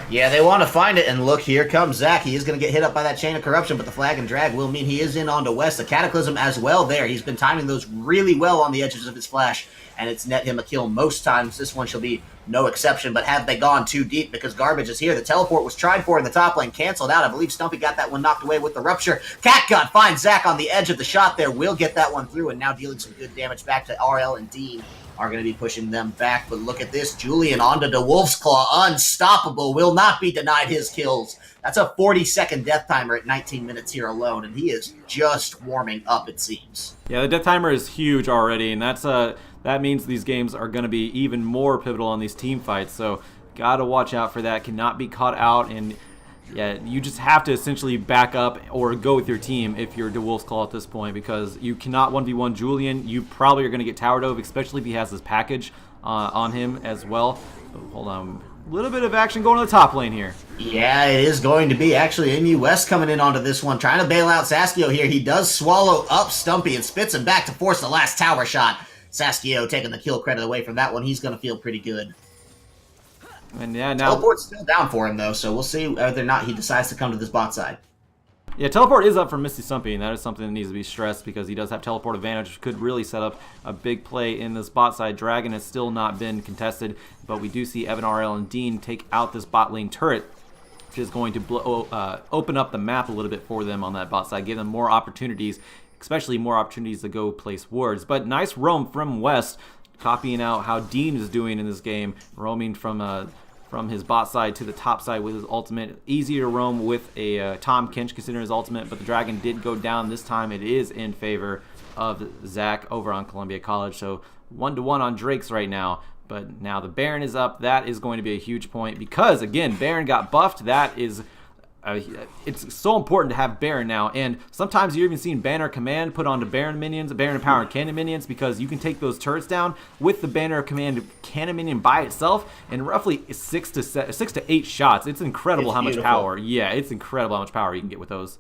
Yeah, they want to find it, and look, here comes Zach. He is going to get hit up by that Chain of Corruption, but the Flag and Drag will mean he is in onto West. The Cataclysm as well there. He's been timing those really well on the edges of his flash, and it's net him a kill most times. This one shall be no exception, but have they gone too deep, because Garbage is here. The teleport was tried for in the top lane, canceled out. I believe Stumpy got that one knocked away with the Rupture. Catgut finds Zach on the edge of the shot there, will get that one through, and now dealing some good damage back to RL and Dean. Are going to be pushing them back, but look at this. Julian onto the Wolf's Claw, unstoppable, will not be denied his kills. That's a 40-second death timer at 19 minutes here alone, and he is just warming up, it seems. Yeah, the death timer is huge already, and that means these games are going to be even more pivotal on these team fights, so gotta watch out for that. Cannot be caught out, and yeah, you just have to essentially back up or go with your team if you're DeWolf's Claw at this point, because you cannot 1v1 Julian. You probably are going to get towered over, especially if he has this package on him as well. Oh, hold on. A little bit of action going to the top lane here. Yeah, it is going to be. Actually, MU West coming in onto this one, trying to bail out Saskio here. He does swallow up Stumpy and spits him back to force the last tower shot. Saskio taking the kill credit away from that one. He's going to feel pretty good. And yeah, now Teleport's still down for him, though, so we'll see whether or not he decides to come to this bot side. Yeah, teleport is up for Misty Stumpy, and that is something that needs to be stressed, because he does have teleport advantage, which could really set up a big play in this bot side. Dragon has still not been contested, but we do see Evan, RL, and Dean take out this bot lane turret, which is going to open up the map a little bit for them on that bot side, give them more opportunities, especially more opportunities to go place wards. But nice roam from West, copying out how Dean is doing in this game, roaming from his bot side to the top side with his ultimate. Easier to roam with a Tom Kinch considering his ultimate, but the Dragon did go down. This time it is in favor of Zach over on Columbia College, so 1-1 on Drakes right now. But now the Baron is up. That is going to be a huge point, because again, Baron got buffed. That is it's so important to have Baron now, and sometimes you're even seeing Banner Command put onto Baron minions, Baron Power and Cannon minions, because you can take those turrets down with the Banner Command Cannon minion by itself in roughly 6 to 8 shots. It's incredible how much power. Yeah, it's incredible how much power you can get with those.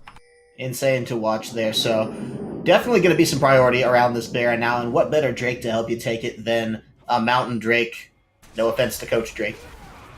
Insane to watch there. So definitely going to be some priority around this Baron now, and what better Drake to help you take it than a Mountain Drake? No offense to Coach Drake,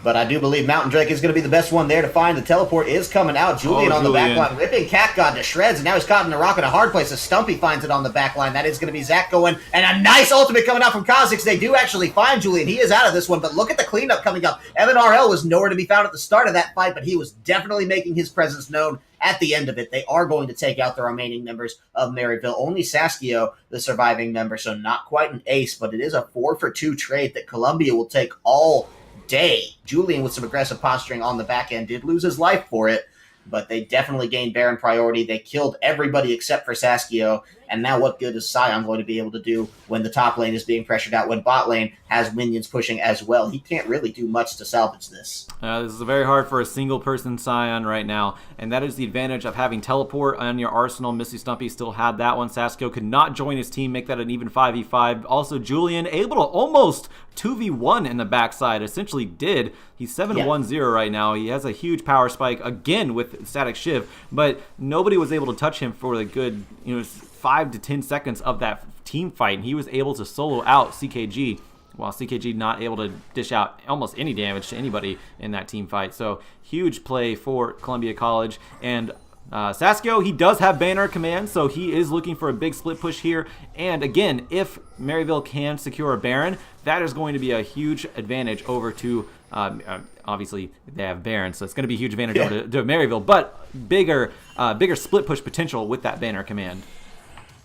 but I do believe Mountain Drake is going to be the best one there to find. The teleport is coming out. Julian on the back line, ripping Catgod to shreds, and now he's caught in a rock in a hard place as Stumpy finds it on the back line. That is going to be Zach going, and a nice ultimate coming out from Kha'Zix. They do actually find Julian. He is out of this one, but look at the cleanup coming up. Evan RL was nowhere to be found at the start of that fight, but he was definitely making his presence known at the end of it. They are going to take out the remaining members of Maryville. Only Saskio, the surviving member, so not quite an ace, but it is a 4-for-2 trade that Columbia will take all day. Julian, with some aggressive posturing on the back end, did lose his life for it, but they definitely gained Baron priority. They killed everybody except for Saskio, and now what good is Sion going to be able to do when the top lane is being pressured out, when bot lane has minions pushing as well? He can't really do much to salvage this. This is very hard for a single person Sion right now, and that is the advantage of having teleport on your arsenal. Misty Stumpy still had that one. Saskio could not join his team, make that an even 5v5. Also, Julian able to almost 2v1 in the backside, essentially did. He's 7-1-0 right now. He has a huge power spike again with Static Shiv, but nobody was able to touch him for the good 5 to 10 seconds of that team fight, and he was able to solo out CKG, while CKG not able to dish out almost any damage to anybody in that team fight. So huge play for Columbia College. And Saskio, he does have Banner Command, so he is looking for a big split push here. And again, if Maryville can secure a Baron, that is going to be a huge advantage over to obviously they have Baron, so it's going to be a huge advantage over to Maryville, but bigger split push potential with that Banner Command.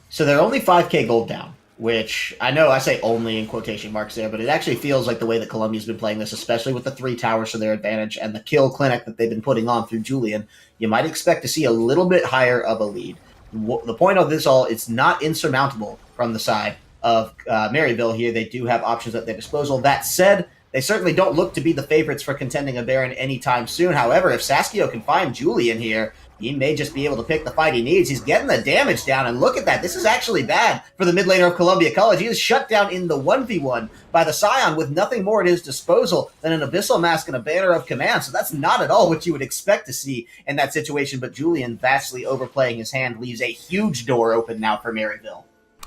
So they're only 5k gold down. which I know I say only in quotation marks there, but it actually feels like the way that Columbia's been playing this, especially with the 3 towers to their advantage and the kill clinic that they've been putting on through Julian, you might expect to see a little bit higher of a lead. The point of this all, it's not insurmountable from the side of Maryville here. They do have options at their disposal. That said, they certainly don't look to be the favorites for contending a Baron anytime soon. However, if Saskio can find Julian here, he may just be able to pick the fight he needs. He's getting the damage down, and look at that. This is actually bad for the mid laner of Columbia College. He is shut down in the 1v1 by the Scion with nothing more at his disposal than an Abyssal Mask and a Banner of Command. So that's not at all what you would expect to see in that situation. But Julian, vastly overplaying his hand, leaves a huge door open now for Maryville.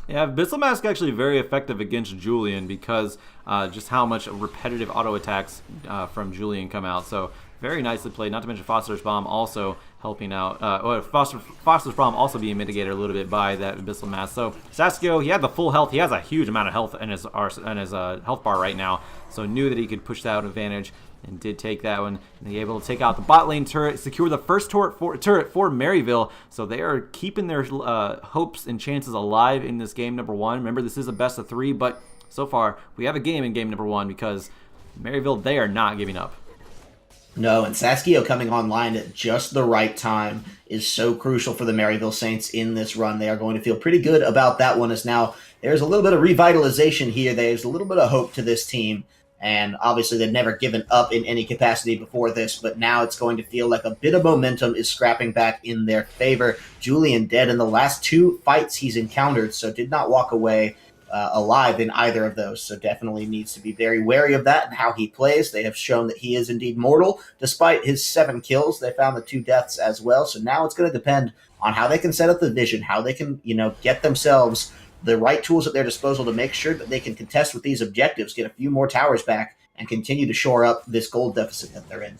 Yeah, Abyssal Mask actually very effective against Julian because just how much repetitive auto attacks from Julian come out. So very nicely played. Not to mention Foster's Bomb also helping out. Foster's Bomb also being mitigated a little bit by that Abyssal Mask. So Saskio, he had the full health. He has a huge amount of health in his health bar right now. So knew that he could push that advantage and did take that one. And he able to take out the bot lane turret, secure the first turret for Maryville. So they are keeping their hopes and chances alive in this game number 1. Remember, this is a best of 3, but so far we have a game in game number 1 because Maryville, they are not giving up. No, and Saskio coming online at just the right time is so crucial for the Maryville Saints in this run. They are going to feel pretty good about that one, as now there's a little bit of revitalization here. There's a little bit of hope to this team, and obviously they've never given up in any capacity before this, but now it's going to feel like a bit of momentum is scrapping back in their favor. Julian dead in the last 2 fights he's encountered, so did not walk away alive in either of those, so definitely needs to be very wary of that and how he plays. They have shown that he is indeed mortal despite his 7 kills. They found the 2 deaths as well, so now it's going to depend on how they can set up the vision, how they can get themselves the right tools at their disposal to make sure that they can contest with these objectives, get a few more towers back, and continue to shore up this gold deficit that they're in.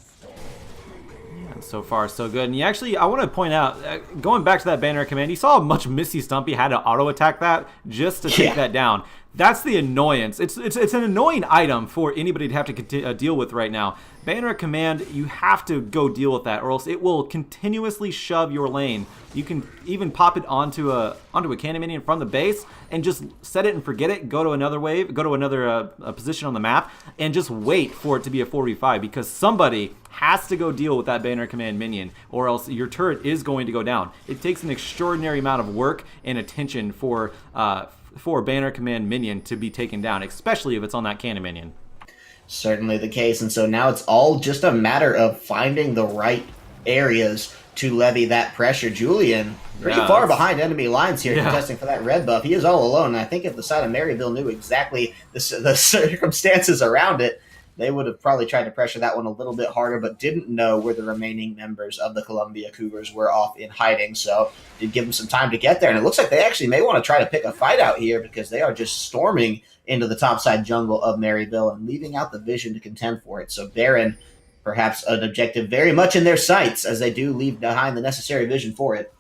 So far, so good. And you actually, I want to point out, going back to that Banner of Command, you saw how much Misty Stumpy had to auto-attack that just to take that down. That's the annoyance. It's an annoying item for anybody to have to deal with right now. Banner of Command, you have to go deal with that, or else it will continuously shove your lane. You can even pop it onto a cannon minion from the base and just set it and forget it. Go to another wave, go to another position on the map, and just wait for it to be a 4v5 because somebody has to go deal with that Banner of Command minion, or else your turret is going to go down. It takes an extraordinary amount of work and attention for Banner Command minion to be taken down, especially if it's on that cannon minion. Certainly the case, and so now it's all just a matter of finding the right areas to levy that pressure. Julian, pretty far behind enemy lines here, contesting for that red buff. He is all alone, and I think if the side of Maryville knew exactly the circumstances around it, they would have probably tried to pressure that one a little bit harder, but didn't know where the remaining members of the Columbia Cougars were off in hiding, so did give them some time to get there. And it looks like they actually may want to try to pick a fight out here because they are just storming into the topside jungle of Maryville and leaving out the vision to contend for it. So Baron, perhaps an objective very much in their sights, as they do leave behind the necessary vision for it.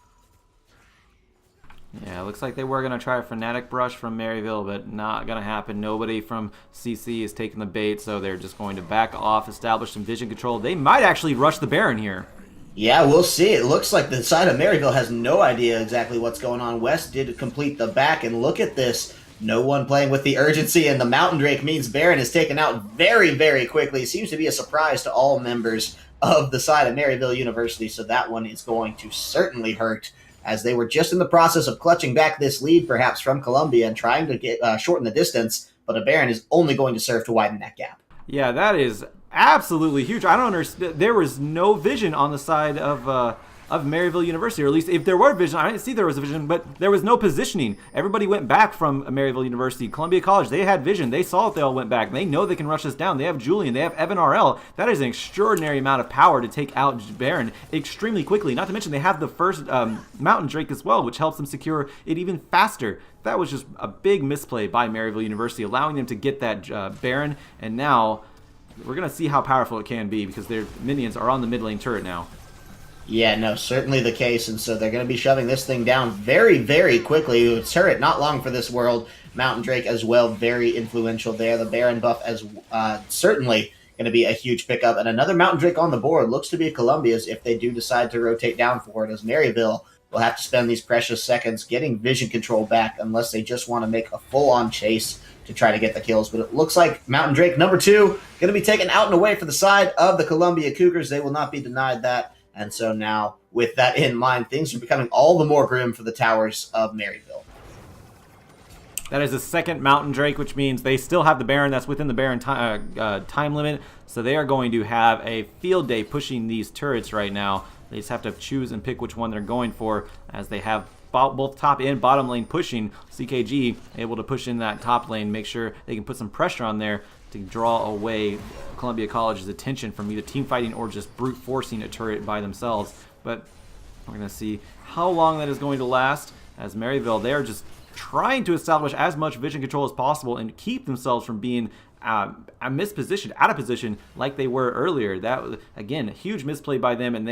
Yeah, it looks like they were going to try a Fnatic Brush from Maryville, but not going to happen. Nobody from CC is taking the bait, so they're just going to back off, establish some vision control. They might actually rush the Baron here. Yeah, we'll see. It looks like the side of Maryville has no idea exactly what's going on. West did complete the back, and look at this. No one playing with the urgency, and the Mountain Drake means Baron is taken out very, very quickly. It seems to be a surprise to all members of the side of Maryville University, so that one is going to certainly hurt, as they were just in the process of clutching back this lead, perhaps from Columbia, and trying to get shorten the distance, but a Baron is only going to serve to widen that gap. Yeah, that is absolutely huge. I don't understand. There was no vision on the side of Maryville University, or at least if there were vision, I didn't see there was a vision, but there was no positioning. Everybody went back from Maryville University. Columbia College, they had vision. They saw it, they all went back. They know they can rush us down. They have Julian, they have Evan RL. That is an extraordinary amount of power to take out Baron extremely quickly. Not to mention they have the first Mountain Drake as well, which helps them secure it even faster. That was just a big misplay by Maryville University, allowing them to get that Baron, and now we're going to see how powerful it can be because their minions are on the mid lane turret now. Yeah, no, certainly the case, and so they're going to be shoving this thing down very, very quickly. Turret, not long for this world. Mountain Drake as well, very influential there. The Baron buff as certainly going to be a huge pickup. And another Mountain Drake on the board looks to be Columbia's if they do decide to rotate down for it, as Maryville will have to spend these precious seconds getting vision control back unless they just want to make a full-on chase to try to get the kills. But it looks like Mountain Drake number 2 going to be taken out and away for the side of the Columbia Cougars. They will not be denied that. And so now, with that in mind, things are becoming all the more grim for the towers of Maryville. That is the second Mountain Drake, which means they still have the Baron. That's within the Baron time limit. So they are going to have a field day pushing these turrets right now. They just have to choose and pick which one they're going for, as they have both top and bottom lane pushing. CKG able to push in that top lane, make sure they can put some pressure on there to draw away Columbia College's attention from either team fighting or just brute forcing a turret by themselves. But we're going to see how long that is going to last, as Maryville, they're just trying to establish as much vision control as possible and keep themselves from being mispositioned, out of position like they were earlier. That was, again, a huge misplay by them, and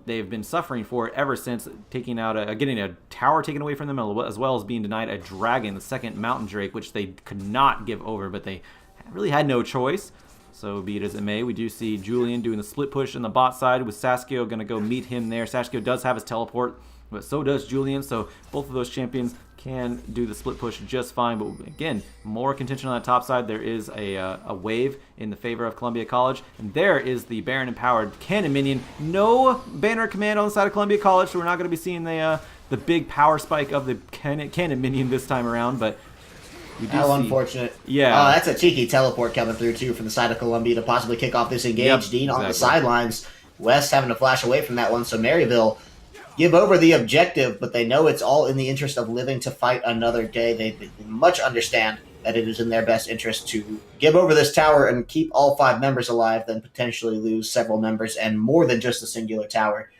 they've been suffering for it ever since getting a tower taken away from them, as well as being denied a dragon, the second Mountain Drake, which they could not give over, but they really had no choice. So be it as it may, we do see Julian doing the split push on the bot side, with Saskio going to go meet him there. Saskio does have his teleport, but so does Julian, so both of those champions can do the split push just fine. But again, more contention on that top side. There is a wave in the favor of Columbia College, and there is the Baron empowered cannon minion. No banner command on the side of Columbia College, so we're not going to be seeing the big power spike of the cannon minion this time around. But we do how see, unfortunate. Yeah, that's a cheeky teleport coming through too from the side of Columbia to possibly kick off this engage. Yep, Dean on exactly. the sidelines. West having to flash away from that one, so Maryville give over the objective, but they know it's all in the interest of living to fight another day. They much understand that it is in their best interest to give over this tower and keep all 5 members alive than potentially lose several members and more than just a singular tower.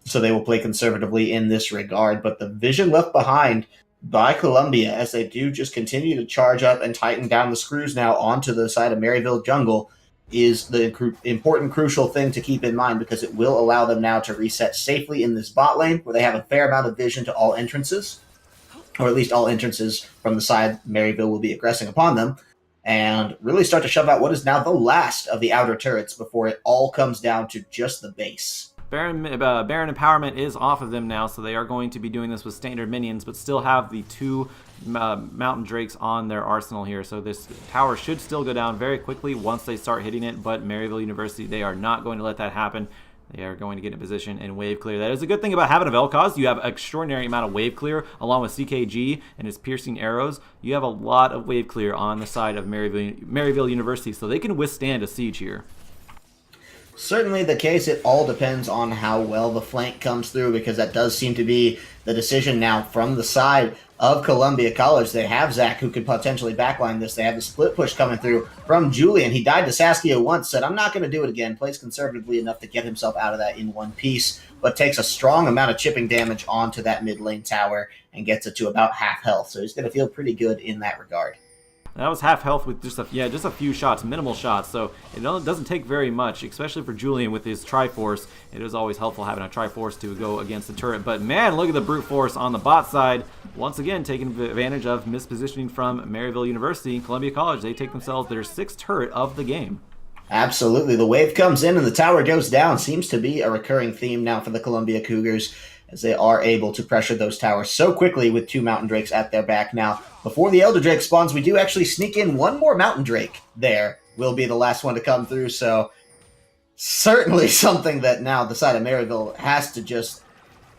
So they will play conservatively in this regard, but the vision left behind by Columbia, as they do just continue to charge up and tighten down the screws now onto the side of Maryville jungle, is the important, crucial thing to keep in mind, because it will allow them now to reset safely in this bot lane, where they have a fair amount of vision to all entrances, or at least all entrances from the side Maryville will be aggressing upon them, and really start to shove out what is now the last of the outer turrets before it all comes down to just the base. Baron empowerment is off of them now, so they are going to be doing this with standard minions, but still have the 2 Mountain Drakes on their arsenal here. So this tower should still go down very quickly once they start hitting it, but Maryville University, they are not going to let that happen. They are going to get in position and wave clear. That is a good thing about having a Vel'Koz. You have an extraordinary amount of wave clear, along with CKG and his piercing arrows. You have a lot of wave clear on the side of Maryville University, so they can withstand a siege here. Certainly the case. It all depends on how well the flank comes through, because that does seem to be the decision now from the side of Columbia College. They have Zach, who could potentially backline this. They have the split push coming through from Julian. He died to Saskio once, said, I'm not going to do it again. Plays conservatively enough to get himself out of that in one piece, but takes a strong amount of chipping damage onto that mid lane tower and gets it to about half health. So he's going to feel pretty good in that regard. That was half health with just a few shots, minimal shots, so it doesn't take very much, especially for Julian with his Triforce. It is always helpful having a Triforce to go against the turret. But man, look at the brute force on the bot side. Once again, taking advantage of mispositioning from Maryville University. Columbia College, they take themselves their 6th turret of the game. Absolutely. The wave comes in and the tower goes down. Seems to be a recurring theme now for the Columbia Cougars, as they are able to pressure those towers so quickly with 2 Mountain Drakes at their back. Now, before the Elder Drake spawns, we do actually sneak in one more Mountain Drake there. Will be the last one to come through, so certainly something that now the side of Maryville has to just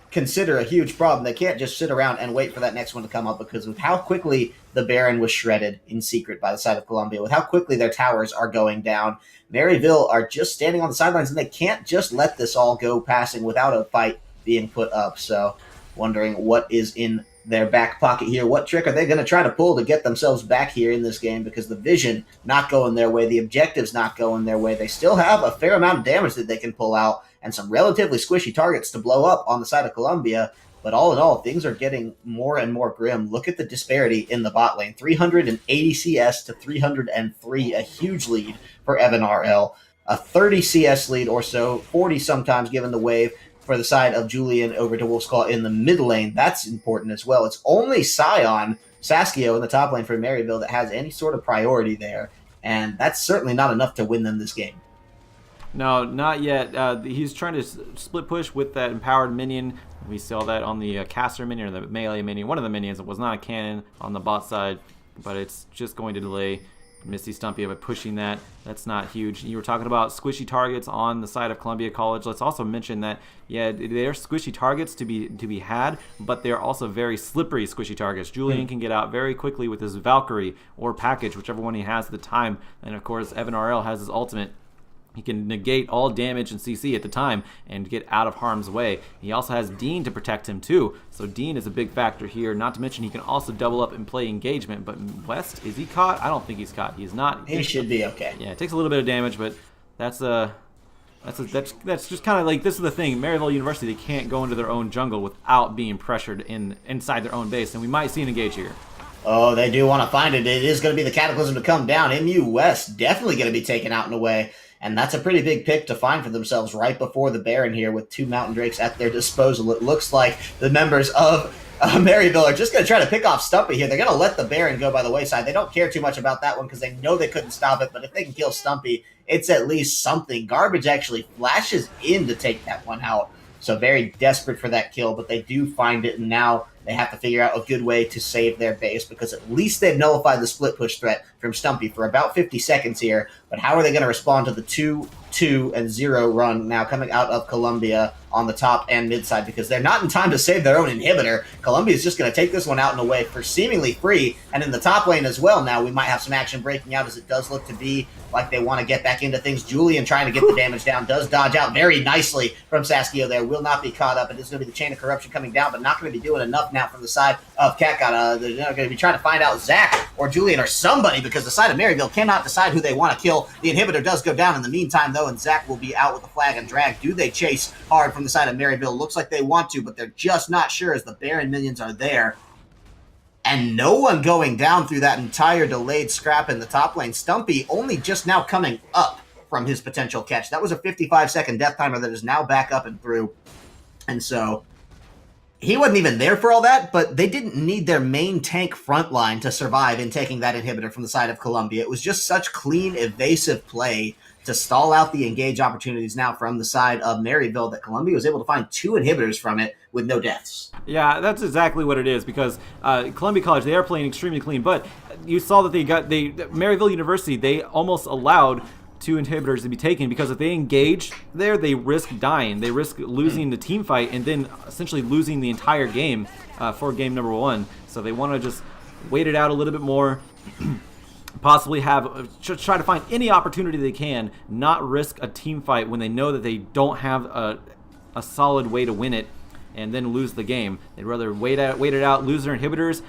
consider a huge problem. They can't just sit around and wait for that next one to come up, because with how quickly the Baron was shredded in secret by the side of Columbia, with how quickly their towers are going down, Maryville are just standing on the sidelines, and they can't just let this all go passing without a fight being put up. So wondering what is in their back pocket here. What trick are they going to try to pull to get themselves back here in this game? Because the vision not going their way, the objectives not going their way. They still have a fair amount of damage that they can pull out and some relatively squishy targets to blow up on the side of Columbia. But all in all, things are getting more and more grim. Look at the disparity in the bot lane. 380 CS to 303, a huge lead for Evan RL. A 30 CS lead or so, 40 sometimes given the wave, for the side of Julian over to Wolf's Claw in the mid lane. That's important as well. It's only Scion, Saskio in the top lane for Maryville that has any sort of priority there, and that's certainly not enough to win them this game. No, not yet. He's trying to split push with that empowered minion. We saw that on the caster minion or the melee minion. One of the minions. It was not a cannon on the bot side, but it's just going to delay Misty Stumpy by pushing that. That's not huge. You were talking about squishy targets on the side of Columbia College. Let's also mention that, yeah, they're squishy targets to be had, but they're also very slippery squishy targets. Julian can get out very quickly with his Valkyrie or package, whichever one he has at the time. And of course, Evan RL has his ultimate. He can negate all damage and CC at the time and get out of harm's way. He also has Dean to protect him too. So Dean is a big factor here. Not to mention he can also double up and play engagement. But West, is he caught? I don't think he's caught. He's not. He should be okay. Yeah, it takes a little bit of damage, but that's just kind of like, this is the thing. Maryville University, they can't go into their own jungle without being pressured inside their own base, and we might see an engage here. Oh, they do want to find it. It is going to be the Cataclysm to come down. MU West definitely going to be taken out in a way. And that's a pretty big pick to find for themselves right before the Baron here with 2 Mountain Drakes at their disposal. It looks like the members of Maryville are just going to try to pick off Stumpy here. They're going to let the Baron go by the wayside. They don't care too much about that one because they know they couldn't stop it. But if they can kill Stumpy, it's at least something. Garbage actually flashes in to take that one out. So very desperate for that kill, but they do find it, and now they have to figure out a good way to save their base because at least they've nullified the split push threat from Stumpy for about 50 seconds here. But how are they going to respond to the 2-2-0 run now coming out of Columbia on the top and mid side? Because they're not in time to save their own inhibitor. Columbia is just going to take this one out in a way for seemingly free. And in the top lane as well now, we might have some action breaking out as it does look to be like they want to get back into things. Julian trying to get the damage down, does dodge out very nicely from Saskio there. Will not be caught up. It is going to be the Chain of Corruption coming down, but not going to be doing enough now from the side of Catgut. They're going to be trying to find out Zach or Julian or somebody because the side of Maryville cannot decide who they want to kill. The inhibitor does go down in the meantime, though, and Zach will be out with the flag and drag. Do they chase hard from the side of Maryville? Looks like they want to, but they're just not sure as the Baron minions are there. And no one going down through that entire delayed scrap in the top lane. Stumpy only just now coming up from his potential catch. That was a 55-second death timer that is now back up and through. And so he wasn't even there for all that, but they didn't need their main tank front line to survive in taking that inhibitor from the side of Columbia. It was just such clean, evasive play to stall out the engage opportunities now from the side of Maryville that Columbia was able to find 2 inhibitors from it with no deaths. Yeah, that's exactly what it is because Columbia College, they are playing extremely clean, but you saw that Maryville University, they almost allowed 2 inhibitors to be taken because if they engage there, they risk dying. They risk losing the team fight and then essentially losing the entire game for game number 1. So they want to just wait it out a little bit more, possibly try to find any opportunity they can, not risk a team fight when they know that they don't have a solid way to win it and then lose the game. They'd rather wait it out, lose their inhibitors,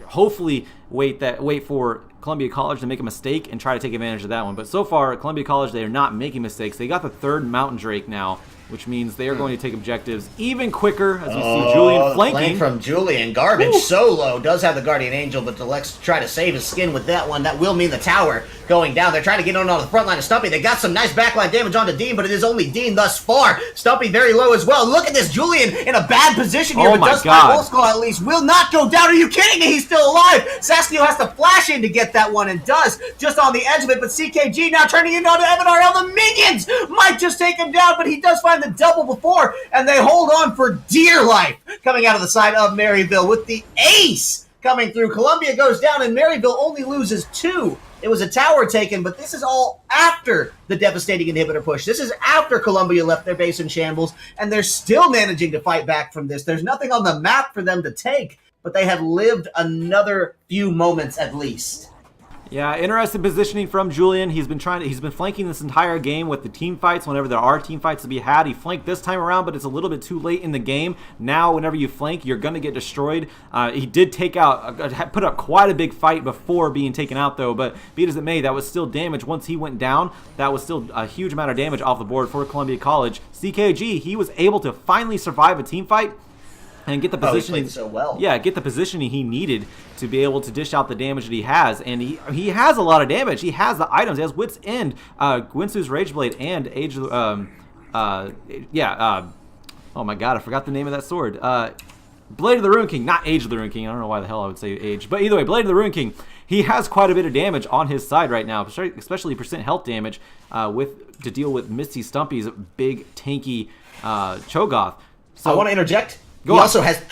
hopefully wait for Columbia College to make a mistake and try to take advantage of that one. But so far, at Columbia College, they are not making mistakes. They got the 3rd Mountain Drake now, which means they are going to take objectives even quicker as we see Julian flanking. Flank from Julian. Garbage solo does have the Guardian Angel, but elects to try to save his skin with that one. That will mean the tower going down. They're trying to get on the front line of Stumpy. They got some nice backline damage onto Dean, but it is only Dean thus far. Stumpy very low as well. Look at this. Julian in a bad position here, but does find Wolfskull at least. Will not go down. Are you kidding me? He's still alive. Saskio has to flash in to get that one and does just on the edge of it, but CKG now turning it onto Evan RL. The minions might just take him down, but he does find the double before, and they hold on for dear life coming out of the side of Maryville with the ace coming through. Columbia goes down, and Maryville only loses 2. It was a tower taken, but this is all after the devastating inhibitor push. This is after Columbia left their base in shambles, and they're still managing to fight back from this. There's nothing on the map for them to take, but they have lived another few moments at least. Yeah, interesting positioning from Julian. He's been flanking this entire game with the team fights whenever there are team fights to be had. He flanked this time around, but it's a little bit too late in the game. Now, whenever you flank, you're going to get destroyed. He did put up quite a big fight before being taken out, though, but be it as it may, that was still damage. Once he went down, that was still a huge amount of damage off the board for Columbia College. CKG, he was able to finally survive a team fight and get the positioning. He played so well. Yeah, get the positioning he needed to be able to dish out the damage that he has, and he has a lot of damage. He has the items. He has Wit's End, Gwinsu's Rageblade, and Age. Oh my God, I forgot the name of that sword. Blade of the Ruin King, not Age of the Ruin King. I don't know why the hell I would say Age, but either way, Blade of the Ruin King. He has quite a bit of damage on his side right now, especially percent health damage to deal with Misty Stumpy's big tanky Cho'Gath. I want to interject. He on. also has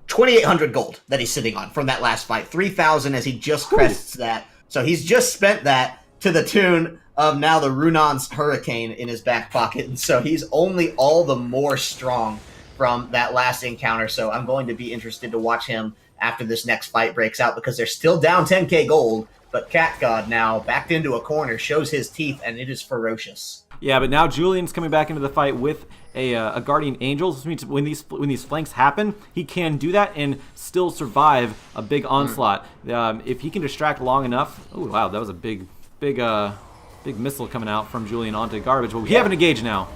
2,800 gold that he's sitting on from that last fight. 3,000 as he just crests that. So he's just spent that to the tune of now the Runon's Hurricane in his back pocket. And so he's only all the more strong from that last encounter. So I'm going to be interested to watch him after this next fight breaks out, because they're still down 10k gold. But Cat God now backed into a corner, shows his teeth, and it is ferocious. Yeah, but now Julian's coming back into the fight with a Guardian Angel. Which means when these flanks happen, he can do that and still survive a big onslaught. If he can distract long enough. Oh wow, that was a big missile coming out from Julian onto Garbage. But we have an engage now.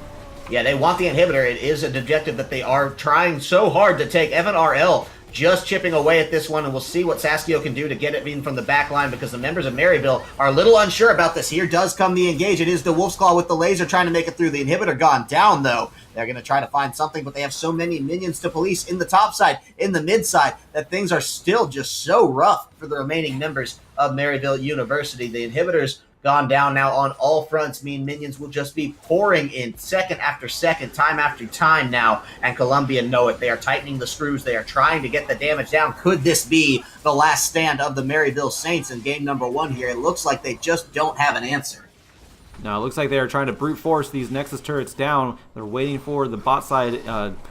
Yeah, they want the inhibitor. It is an objective that they are trying so hard to take. Evan RL just chipping away at this one, and we'll see what Saskio can do to get it in from the back line, because the members of Maryville are a little unsure about this. Here does come the engage. It is the Wolf's Claw with the laser trying to make it through. The inhibitor gone down, though. They're going to try to find something, but they have so many minions to police in the top side, in the mid side, that things are still just so rough for the remaining members of Maryville University. The inhibitors gone down now on all fronts mean minions will just be pouring in second after second, time after time now, and Columbia know it. They are tightening the screws. They are trying to get the damage down. Could this be the last stand of the Maryville Saints in game number 1 here? It looks like they just don't have an answer. Now, it looks like they're trying to brute force these Nexus turrets down. They're waiting for the bot side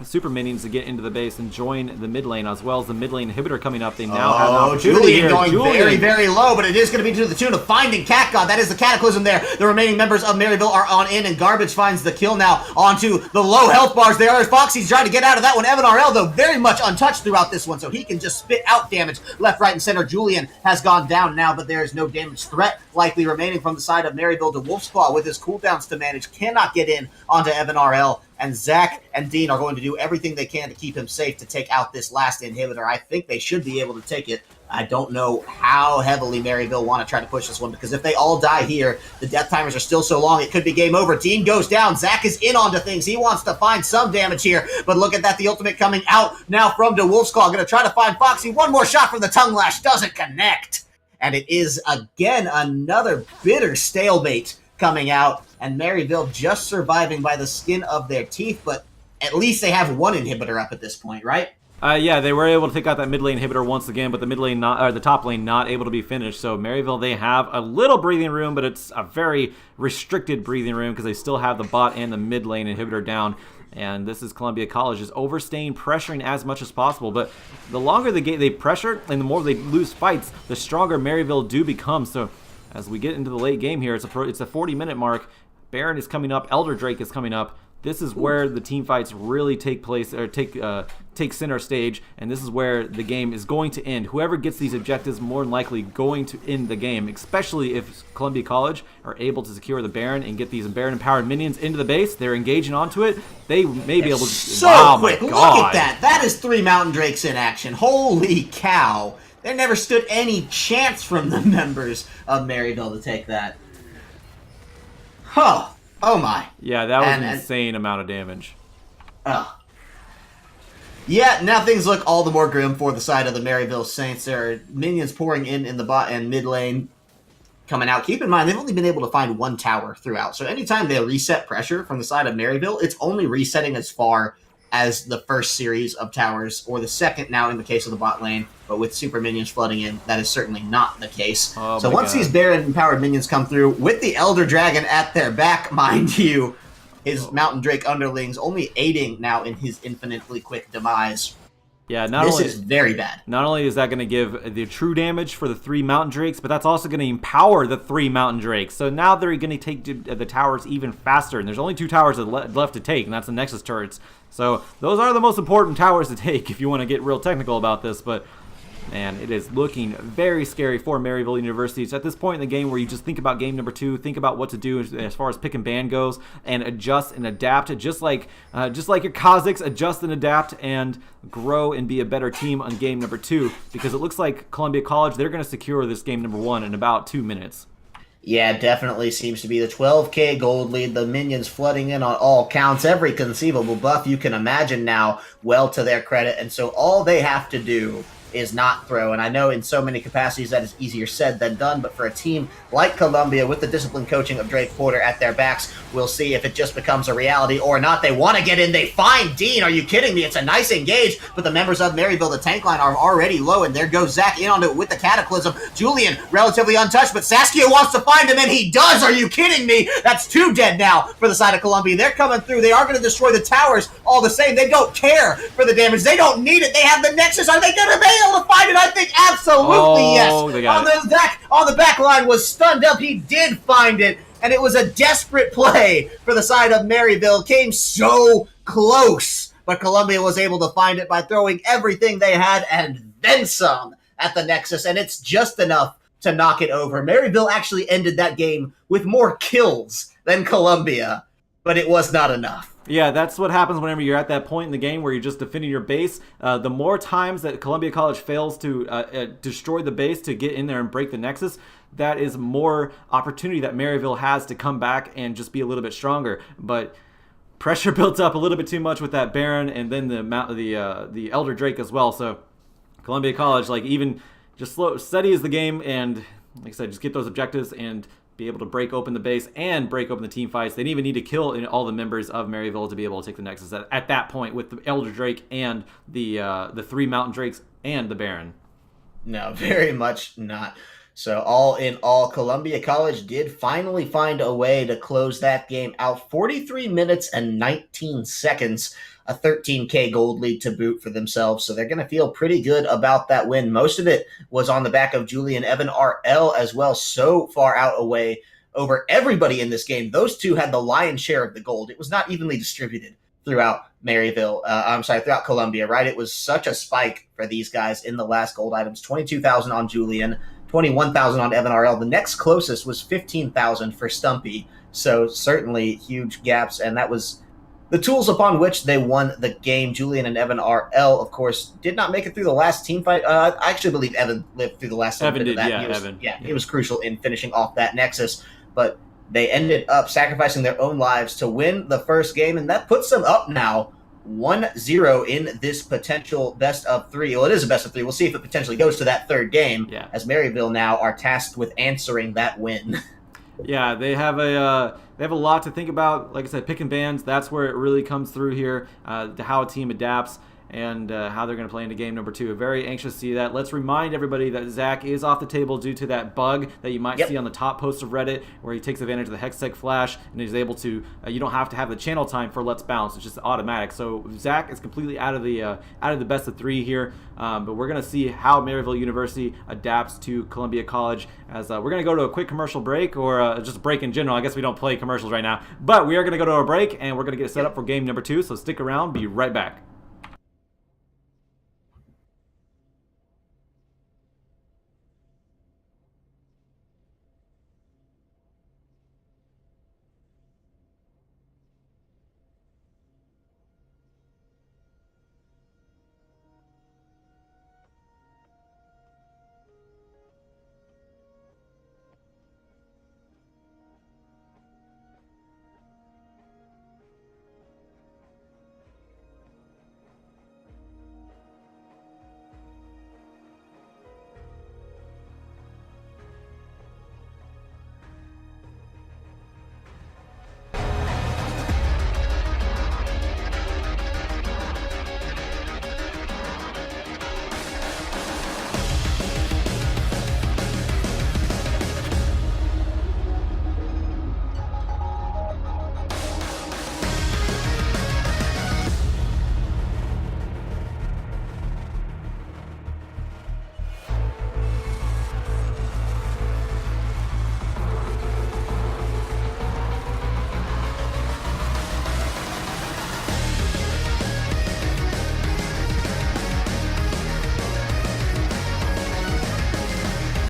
super minions to get into the base and join the mid lane, as well as the mid lane inhibitor coming up. They now have an opportunity Julian here. Going very, very low, but it is going to be to the tune of finding Cat God. That is the Cataclysm there. The remaining members of Maryville are on in, and Garbage finds the kill now onto the low health bars there. Foxy's trying to get out of that one. Evan RL, though, very much untouched throughout this one, so he can just spit out damage left, right, and center. Julian has gone down now, but there is no damage threat likely remaining from the side of Maryville. To Wolf's Claw with his cooldowns to manage cannot get in onto Evan RL, and Zach and Dean are going to do everything they can to keep him safe to take out this last inhibitor. I think they should be able to take it. I don't know how heavily Maryville want to try to push this one, because if they all die here, the death timers are still so long, it could be game over. Dean goes down. Zach is in onto things. He wants to find some damage here, but look at that. The ultimate coming out now from the Wolf's Claw. Going to try to find Foxy. One more shot from the Tongue Lash. Doesn't connect. And it is, again, another bitter stalemate coming out, and Maryville just surviving by the skin of their teeth, but at least they have one inhibitor up at this point, right? Yeah, they were able to take out that mid lane inhibitor once again, but the mid lane not, or the top lane not able to be finished. So Maryville, they have a little breathing room, but it's a very restricted breathing room because they still have the bot and the mid lane inhibitor down. And this is Columbia College just overstaying, pressuring as much as possible. But the longer they pressure and the more they lose fights, the stronger Maryville do become. So as we get into the late game here, it's a 40-minute mark. Baron is coming up. Elder Drake is coming up. This is where the team fights really take place, or take center stage, and this is where the game is going to end. Whoever gets these objectives more than likely going to end the game, especially if Columbia College are able to secure the Baron and get these Baron-empowered minions into the base. They're engaging onto it. They may be able to... So wow, quick! My Look God. at that! That is 3 Mountain Drakes in action. Holy cow! There never stood any chance from the members of Maryville to take that. Huh. Oh my. Yeah, that was an insane amount of damage. Yeah, now things look all the more grim for the side of the Maryville Saints. There are minions pouring in the bot and mid lane coming out. Keep in mind, they've only been able to find 1 tower throughout. So anytime they reset pressure from the side of Maryville, it's only resetting as far as the first series of towers, or the second now in the case of the bot lane. But with super minions flooding in, that is certainly not the case. Oh so once these Baron-empowered minions come through, with the Elder Dragon at their back, mind you, his Mountain Drake underlings only aiding now in his infinitely quick demise. Yeah, this is very bad. Not only is that going to give the true damage for the 3 Mountain Drakes, but that's also going to empower the 3 Mountain Drakes. So now they're going to take the towers even faster, and there's only 2 towers left to take, and that's the Nexus turrets. So those are the most important towers to take if you want to get real technical about this, but man, it is looking very scary for Maryville University. It's at this point in the game where you just think about game number 2, think about what to do as far as pick and ban goes, and adjust and adapt, just like your Kazakhs, adjust and adapt and grow and be a better team on game number 2, because it looks like Columbia College, they're going to secure this game number 1 in about 2 minutes. Yeah, definitely seems to be the 12k gold lead. The minions flooding in on all counts. Every conceivable buff you can imagine now, well to their credit. And so all they have to do is not throw. And I know in so many capacities that is easier said than done, but for a team like Columbia with the disciplined coaching of Drake Porter at their backs, we'll see if it just becomes a reality or not. They want to get in. They find Dean. Are you kidding me? It's a nice engage, but the members of Maryville, the tank line, are already low, and there goes Zach in on it with the Cataclysm. Julian, relatively untouched, but Saskia wants to find him, and he does. Are you kidding me? That's 2 dead now for the side of Columbia. They're coming through. They are going to destroy the towers all the same. They don't care for the damage. They don't need it. They have the Nexus. Are they going to be able to find it? I think absolutely yes. On the back line was stunned up. He did find it, and it was a desperate play for the side of Maryville. Came so close, but Columbia was able to find it by throwing everything they had and then some at the Nexus, and it's just enough to knock it over. Maryville actually ended that game with more kills than Columbia, but it was not enough. Yeah, that's what happens whenever you're at that point in the game where you're just defending your base. The more times that Columbia College fails to destroy the base to get in there and break the Nexus, that is more opportunity that Maryville has to come back and just be a little bit stronger. But pressure built up a little bit too much with that Baron and then the Elder Drake as well. So Columbia College, like, even just steady as the game, and like I said, just get those objectives and be able to break open the base and break open the team fights. They didn't even need to kill all the members of Maryville to be able to take the Nexus at that point with the Elder Drake and the 3 Mountain Drakes and the Baron. No, very much not. So all in all, Columbia College did finally find a way to close that game out. 43 minutes and 19 seconds. A 13K gold lead to boot for themselves, so they're going to feel pretty good about that win. Most of it was on the back of Julian Evan RL as well, so far out away over everybody in this game. Those two had the lion's share of the gold. It was not evenly distributed throughout throughout Columbia, right? It was such a spike for these guys in the last gold items. 22,000 on Julian, 21,000 on Evan RL. The next closest was 15,000 for Stumpy, so certainly huge gaps, and that was the tools upon which they won the game. Julian and Evan RL, of course, did not make it through the last team fight. I actually believe Evan lived through the last team fight. Evan. He was crucial in finishing off that Nexus, but they ended up sacrificing their own lives to win the first game, and that puts them up now 1-0 in this potential best of 3. Well, it is a best of 3. We'll see if it potentially goes to that third game, as Maryville now are tasked with answering that win. Yeah, they have a lot to think about. Like I said, picking bands, that's where it really comes through here, how a team adapts and how they're going to play into game number 2. Very anxious to see that. Let's remind everybody that Zach is off the table due to that bug that you might see on the top post of Reddit, where he takes advantage of the Hextech Flash and is able to, you don't have to have the channel time for Let's Bounce. It's just automatic. So Zach is completely out of the best of 3 here, but we're going to see how Maryville University adapts to Columbia College, as we're going to go to a quick commercial break, or just a break in general. I guess we don't play commercials right now, but we are going to go to a break, and we're going to get set up for game number 2, so stick around. Be right back.